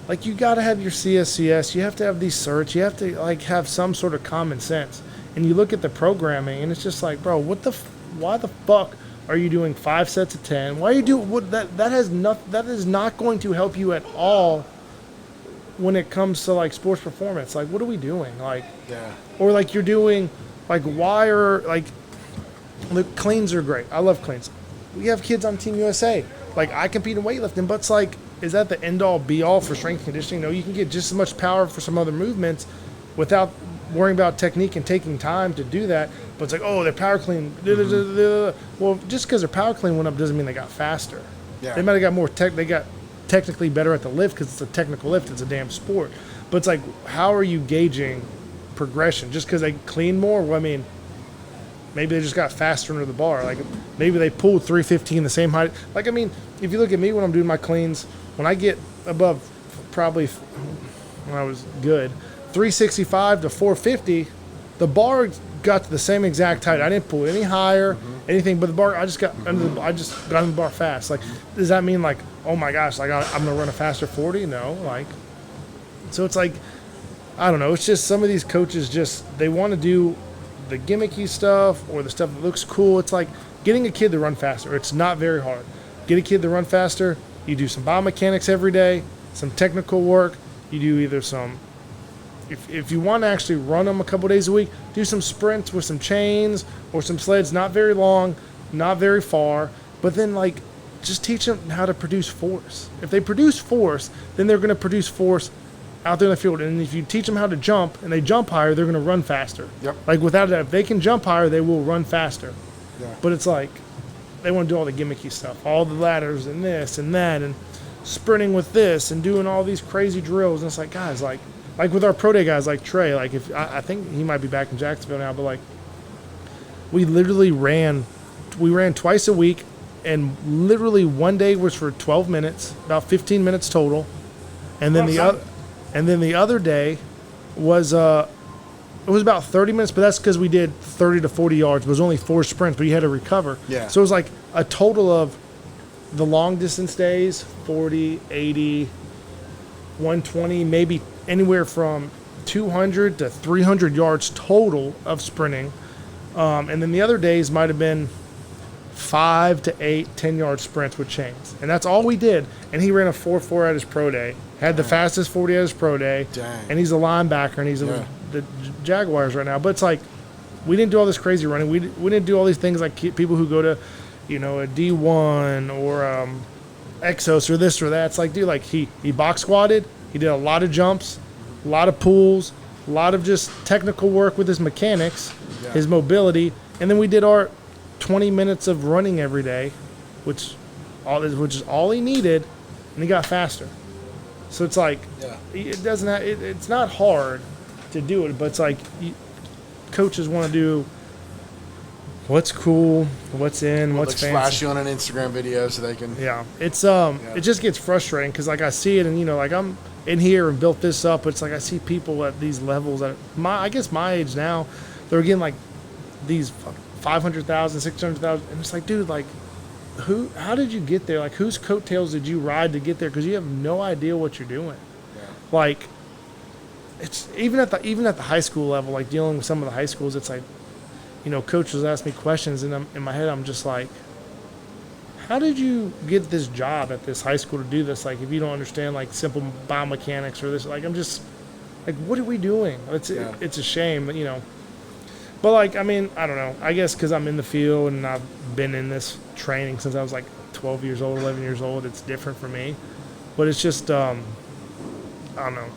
like you got to have your CSCS, you have to have these certs, you have to like have some sort of common sense. And you look at the programming, and it's just like, bro, why the fuck are you doing 5 sets of 10? Why are you doing what that is not going to help you at all when it comes to like sports performance. Like, what are we doing? Like, or like you're doing like, why are like the cleans are great. I love cleans. We have kids on Team USA. Like, I compete in weightlifting, but it's like, is that the end all be all for strength conditioning? No, you can get just as much power for some other movements without worrying about technique and taking time to do that. But it's like, oh, they're power clean. Well, just because their power clean went up doesn't mean they got faster. They might have got more they got technically better at the lift because it's a technical lift. It's a damn sport. But it's like, how are you gauging progression? Just because they clean more? Well, I mean, maybe they just got faster under the bar. Like, maybe they pulled 315 the same height. Like, I mean, if you look at me when I'm doing my cleans, when I get above probably, when I was good, 365 to 450, the bar got to the same exact height. I didn't pull any higher, anything, but the bar, I just got under the bar fast. Like, does that mean like, oh my gosh, like I'm gonna run a faster 40? No, like, so it's like, I don't know. It's just some of these coaches they want to do the gimmicky stuff or the stuff that looks cool. It's like getting a kid to run faster. It's not very hard. Get a kid to run faster. You do some biomechanics every day, some technical work. You do either some, if you want to actually run them a couple days a week, do some sprints with some chains or some sleds, not very long, not very far, but then like just teach them how to produce force. If they produce force, then they're going to produce force out there in the field. And if you teach them how to jump and they jump higher, they're going to run faster. Like, without that, if they can jump higher, they will run faster. But it's like they want to do all the gimmicky stuff, all the ladders and this and that, and sprinting with this and doing all these crazy drills. And it's like, guys, like with our pro day guys like Trey, like if I think he might be back in Jacksonville now, but like we literally ran twice a week, and literally one day was for 12 minutes, about 15 minutes total, and then the other day was it was about 30 minutes, but that's because we did 30 to 40 yards. But it was only 4 sprints, but you had to recover. So it was like a total of the long distance days, 40, 80, 120, maybe anywhere from 200 to 300 yards total of sprinting. And then the other days might have been 5 to 8 10-yard sprints with chains. And that's all we did. And he ran a 4.4 at his pro day. Had the fastest 40 at his pro day. And he's a linebacker, and he's in the Jaguars right now. But it's like, we didn't do all this crazy running. We didn't do all these things like people who go to, a D1 or Exos or this or that. It's like, dude, like he box squatted. He did a lot of jumps, a lot of pulls, a lot of just technical work with his mechanics, his mobility. And then we did our 20 minutes of running every day, which is all he needed, and he got faster. So it's like, it doesn't have, it's not hard to do it, but it's like coaches want to do what's cool, what's in, what's fancy. Flash you on an Instagram video so they can. It's it just gets frustrating because like I see it, and like I'm in here and built this up. It's like I see people at these levels at I guess my age now, they're getting like these 500,000, 600,000, and it's like, dude, like how did you get there? Like, whose coattails did you ride to get there? Because you have no idea what you're doing. Like, it's even at the high school level, like dealing with some of the high schools, it's like, coaches ask me questions, and in my head I'm just like, how did you get this job at this high school to do this? Like, if you don't understand like simple biomechanics or this, like I'm just like, what are we doing? It's a shame, But like, I mean, I don't know. I guess because I'm in the field and I've been in this training since I was like 12 years old, 11 years old, it's different for me. But it's just, I don't know.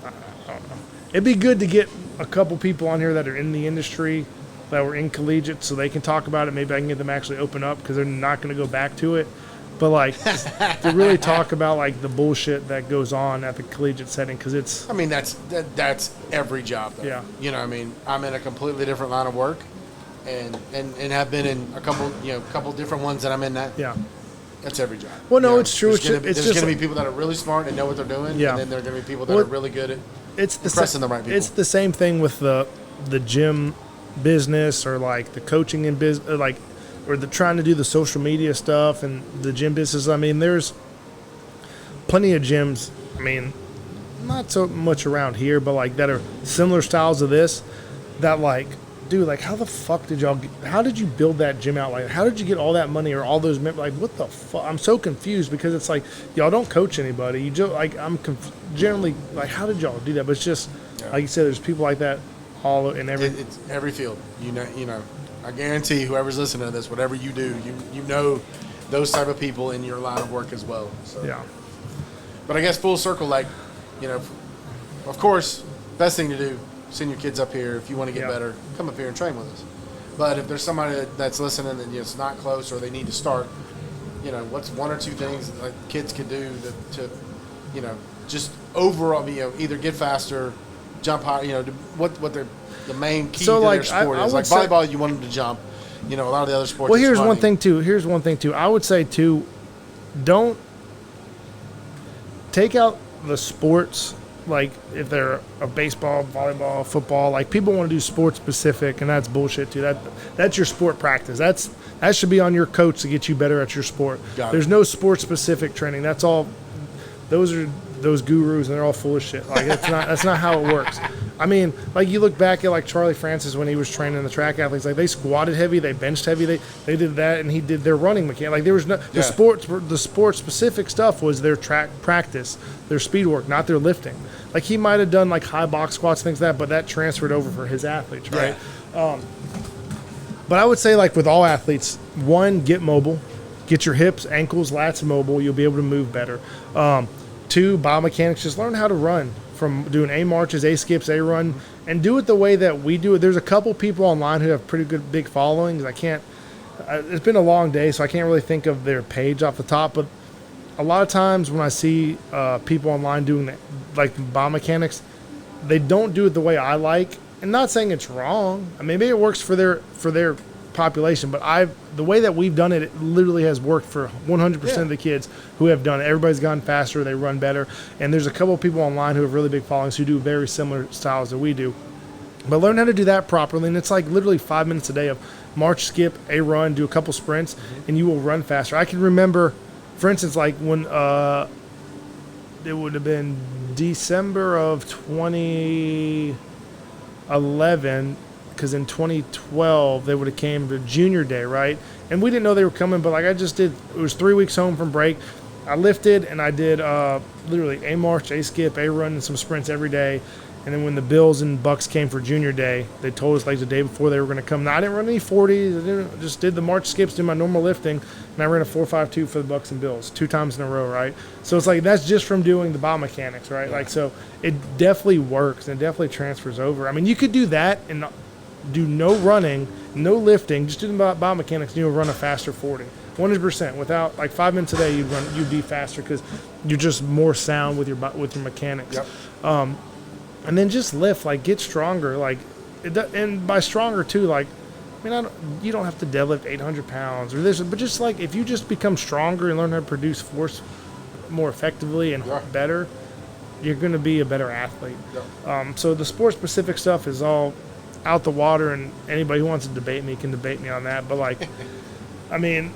I don't know. It'd be good to get a couple people on here that are in the industry, that were in collegiate, so they can talk about it. Maybe I can get them actually open up because they're not going to go back to it. But like to really talk about like the bullshit that goes on at the collegiate setting, because it's. I mean, that's every job, though. Yeah. You know, I mean, I'm in a completely different line of work, and have been in a couple different ones that I'm in that. Yeah. That's every job. Well, no, You know, it's true. There's going to be people that are really smart and know what they're doing, Yeah. and then there are going to be people that Well, are really good at it's the impressing the right people. It's the same thing with the gym business, or like the coaching and business, like, or the trying to do the social media stuff and the gym business. I mean, there's plenty of gyms. I mean, not so much around here, but like that are similar styles of this. That like, dude, like, how the fuck did y'all? How did you build that gym out? Like, how did you get all that money or all those? Like, what the fuck? I'm so confused because it's like y'all don't coach anybody. You just like generally like, how did y'all do that? But it's just like you said, there's people like that all in every. It's every field. You know. I guarantee whoever's listening to this, whatever you do, you know those type of people in your line of work as well. So. Yeah. But I guess full circle, like, you know, of course, best thing to do, send your kids up here. If you want to get better, come up here and train with us. But if there's somebody that's listening and it's not close or they need to start, you know, what's one or two things that like, kids could do to you know, just overall, you know, either get faster, jump high, you know, what the main key to like, their sport I is. would Like say, volleyball, you want them to jump. You know, a lot of the other sports. well, it's here's one running. thing too. I would say too, don't take out the sports. Like if they're a baseball, volleyball, football, like people want to do sports specific, and that's bullshit too. That's your sport practice. That should be on your coach to get you better at your sport. There's no sport specific training. That's all. Those are those gurus, and they're all full of shit. Like that's not how it works. I mean, like you look back at like Charlie Francis when he was training the track athletes. Like they squatted heavy, they benched heavy, they did that, and he did their running mechanic. Like there was no the sport specific stuff was their track practice, their speed work, not their lifting. Like he might have done like high box squats, things like that, but that transferred over for his athletes, right? Yeah. But I would say like with all athletes, one, get mobile, get your hips, ankles, lats mobile. You'll be able to move better. Two, biomechanics, just learn how to run from doing A marches, A skips, A run, and do it the way that we do it. There's a couple people online who have pretty good big followings. It's been a long day, so I can't really think of their page off the top, but a lot of times when I see people online doing like biomechanics, they don't do it the way I like. And not saying it's wrong. I mean, maybe it works for their population, but the way that we've done it, it literally has worked for 100% of the kids who have done it. Everybody's gotten faster, they run better, and there's a couple of people online who have really big followings who do very similar styles that we do. But learn how to do that properly, and it's like literally 5 minutes a day of march, skip, a run, do a couple sprints, and you will run faster. I can remember, for instance, like when it would have been December of 2011, because in 2012 they would have came to junior day, right? And we didn't know they were coming, but like I just did, it was 3 weeks home from break. I lifted and I did literally a march, a skip, a run, and some sprints every day. And then when the Bills and Bucks came for junior day, they told us like the day before they were going to come. Now I didn't run any 40s. I just did the march skips, did my normal lifting, and I ran a 4.52 for the Bucks and Bills 2 times in a row, right? So it's like that's just from doing the biomechanics, right? Yeah. Like so, it definitely works and it definitely transfers over. I mean, you could do that and do no running, no lifting, just do the biomechanics, and you'll run a faster 40. 100%. Without like 5 minutes a day, you'd be faster because you're just more sound with your mechanics. Yep. And then just lift, like get stronger, like, and by stronger too, like, I mean, you don't have to deadlift 800 pounds or this, but just like if you just become stronger and learn how to produce force more effectively and better, you're going to be a better athlete. Yep. So the sport specific stuff is all out the water, and anybody who wants to debate me can debate me on that. But like, I mean,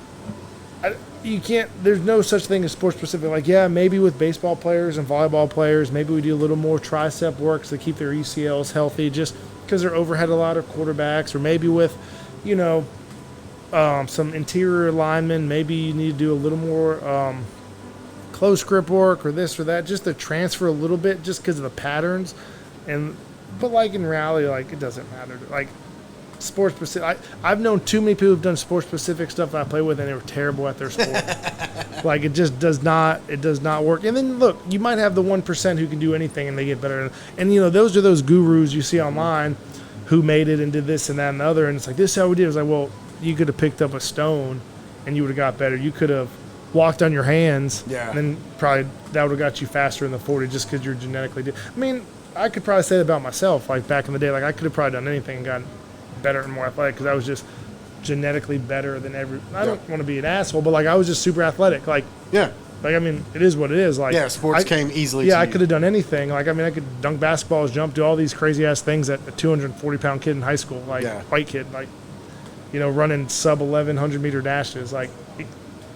you can't, there's no such thing as sport specific. Like, yeah, maybe with baseball players and volleyball players, maybe we do a little more tricep work to keep their ECLs healthy just because they're overhead a lot of quarterbacks, or maybe with, you know, some interior linemen, maybe you need to do a little more close grip work or this or that, just to transfer a little bit just because of the patterns. And But like in reality, like it doesn't matter. Like sports specific, I've known too many people who've done sports specific stuff that I play with, and they were terrible at their sport. Like it just does not. It does not work. And then look, you might have the 1% who can do anything and they get better. And you know, those are those gurus you see online who made it and did this and that and the other. And it's like, this is how we did. It's like, well, you could have picked up a stone and you would have got better. You could have walked on your hands. Yeah. And then probably that would have got you faster in the 40 just because you're genetically. I mean, I could probably say that about myself. Like back in the day, like I could have probably done anything and gotten better and more athletic because I was just genetically better than every. I don't want to be an asshole, but like I was just super athletic. Like Yeah. like I mean, it is what it is. Like Sports came easily. Yeah, to I you. could have done anything. Like I mean, I could dunk basketballs, jump, do all these crazy ass things that a 240-pound kid in high school, like white kid, like you know, running sub 1100 meter dashes. Like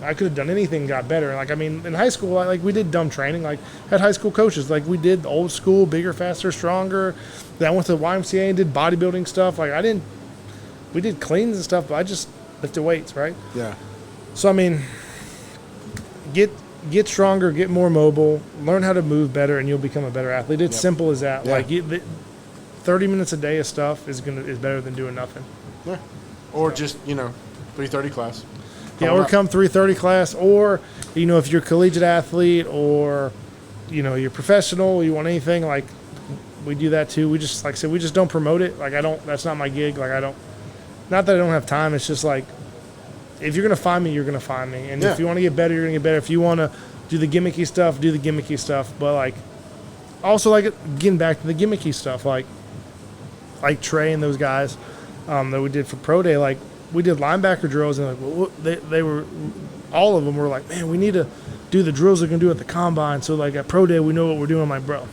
I could have done anything, and got better. Like I mean, in high school, like we did dumb training. Like had high school coaches. Like we did old school, bigger, faster, stronger. Then I went to the YMCA and did bodybuilding stuff. Like I didn't. We did cleans and stuff, but I just lifted weights, right? Yeah. So I mean, get stronger, get more mobile, learn how to move better, and you'll become a better athlete. It's simple as that. Yeah. Like 30 minutes a day of stuff is better than doing nothing. Yeah. Or just 3:30 class. Yeah, or come 3:30 class, or you know, if you're a collegiate athlete, or you know, you're professional, you want anything, like we do that too. We just, like I said, we just don't promote it. Like I don't. That's not my gig. Like I don't. Not that I don't have time. It's just like, if you're gonna find me, you're gonna find me. And if you want to get better, you're gonna get better. If you want to do the gimmicky stuff, do the gimmicky stuff. But like, also like getting back to the gimmicky stuff, like Trey and those guys that we did for Pro Day. Like we did linebacker drills, and like they were, all of them were like, man, we need to do the drills they're gonna do at the combine. So like at Pro Day, we know what we're doing. I'm like, bro,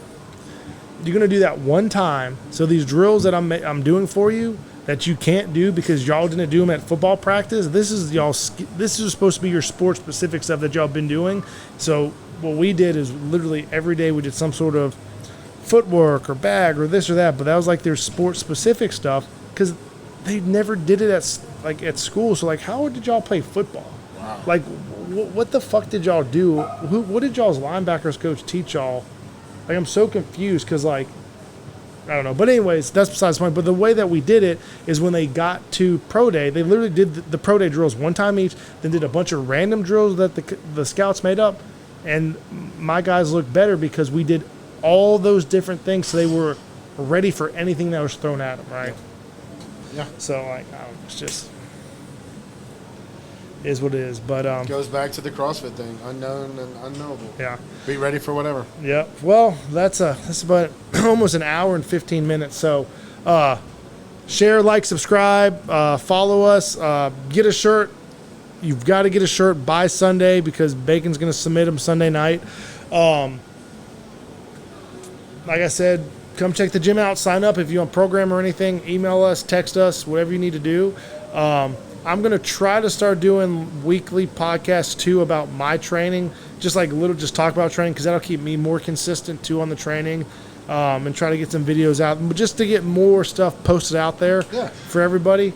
you're gonna do that one time. So these drills that I'm doing for you, that you can't do because y'all didn't do them at football practice. This is supposed to be your sports specific stuff that y'all been doing. So what we did is literally every day we did some sort of footwork or bag or this or that, but that was like their sports specific stuff because they never did it at school. So like, how did y'all play football? Wow. Like, what the fuck did y'all do? What did y'all's linebackers coach teach y'all? Like, I'm so confused because like, I don't know. But anyways, that's besides the point. But the way that we did it is when they got to Pro Day, they literally did the Pro Day drills one time each, then did a bunch of random drills that the scouts made up. And my guys looked better because we did all those different things so they were ready for anything that was thrown at them, right? Yeah. So, like, I don't know, it's just is what it is. But Goes back to the CrossFit thing, unknown and unknowable. Yeah. Be ready for whatever. Yeah. Well, that's about almost an hour and 15 minutes. So, share, like, subscribe, follow us, get a shirt. You've got to get a shirt by Sunday because Bacon's going to submit them Sunday night. Like I said, come check the gym out. Sign up if you want a program or anything. Email us, text us, whatever you need to do. I'm going to try to start doing weekly podcasts, too, about my training. Just talk about training because that'll keep me more consistent, too, on the training. And try to get some videos out. But just to get more stuff posted out there for everybody.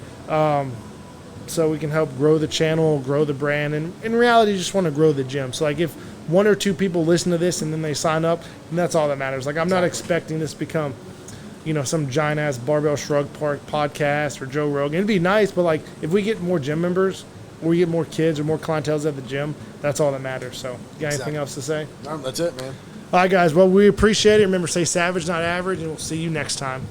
So we can help grow the channel, grow the brand. And in reality, you just want to grow the gym. So, like, if one or two people listen to this and then they sign up, then that's all that matters. Like, I'm not expecting this to become, some giant-ass Barbell Shrug podcast or Joe Rogan. It'd be nice, but, like, if we get more gym members or we get more kids or more clientele at the gym, that's all that matters. So, you got anything else to say? No, that's it, man. All right, guys. Well, we appreciate it. Remember, stay savage, not average, and we'll see you next time.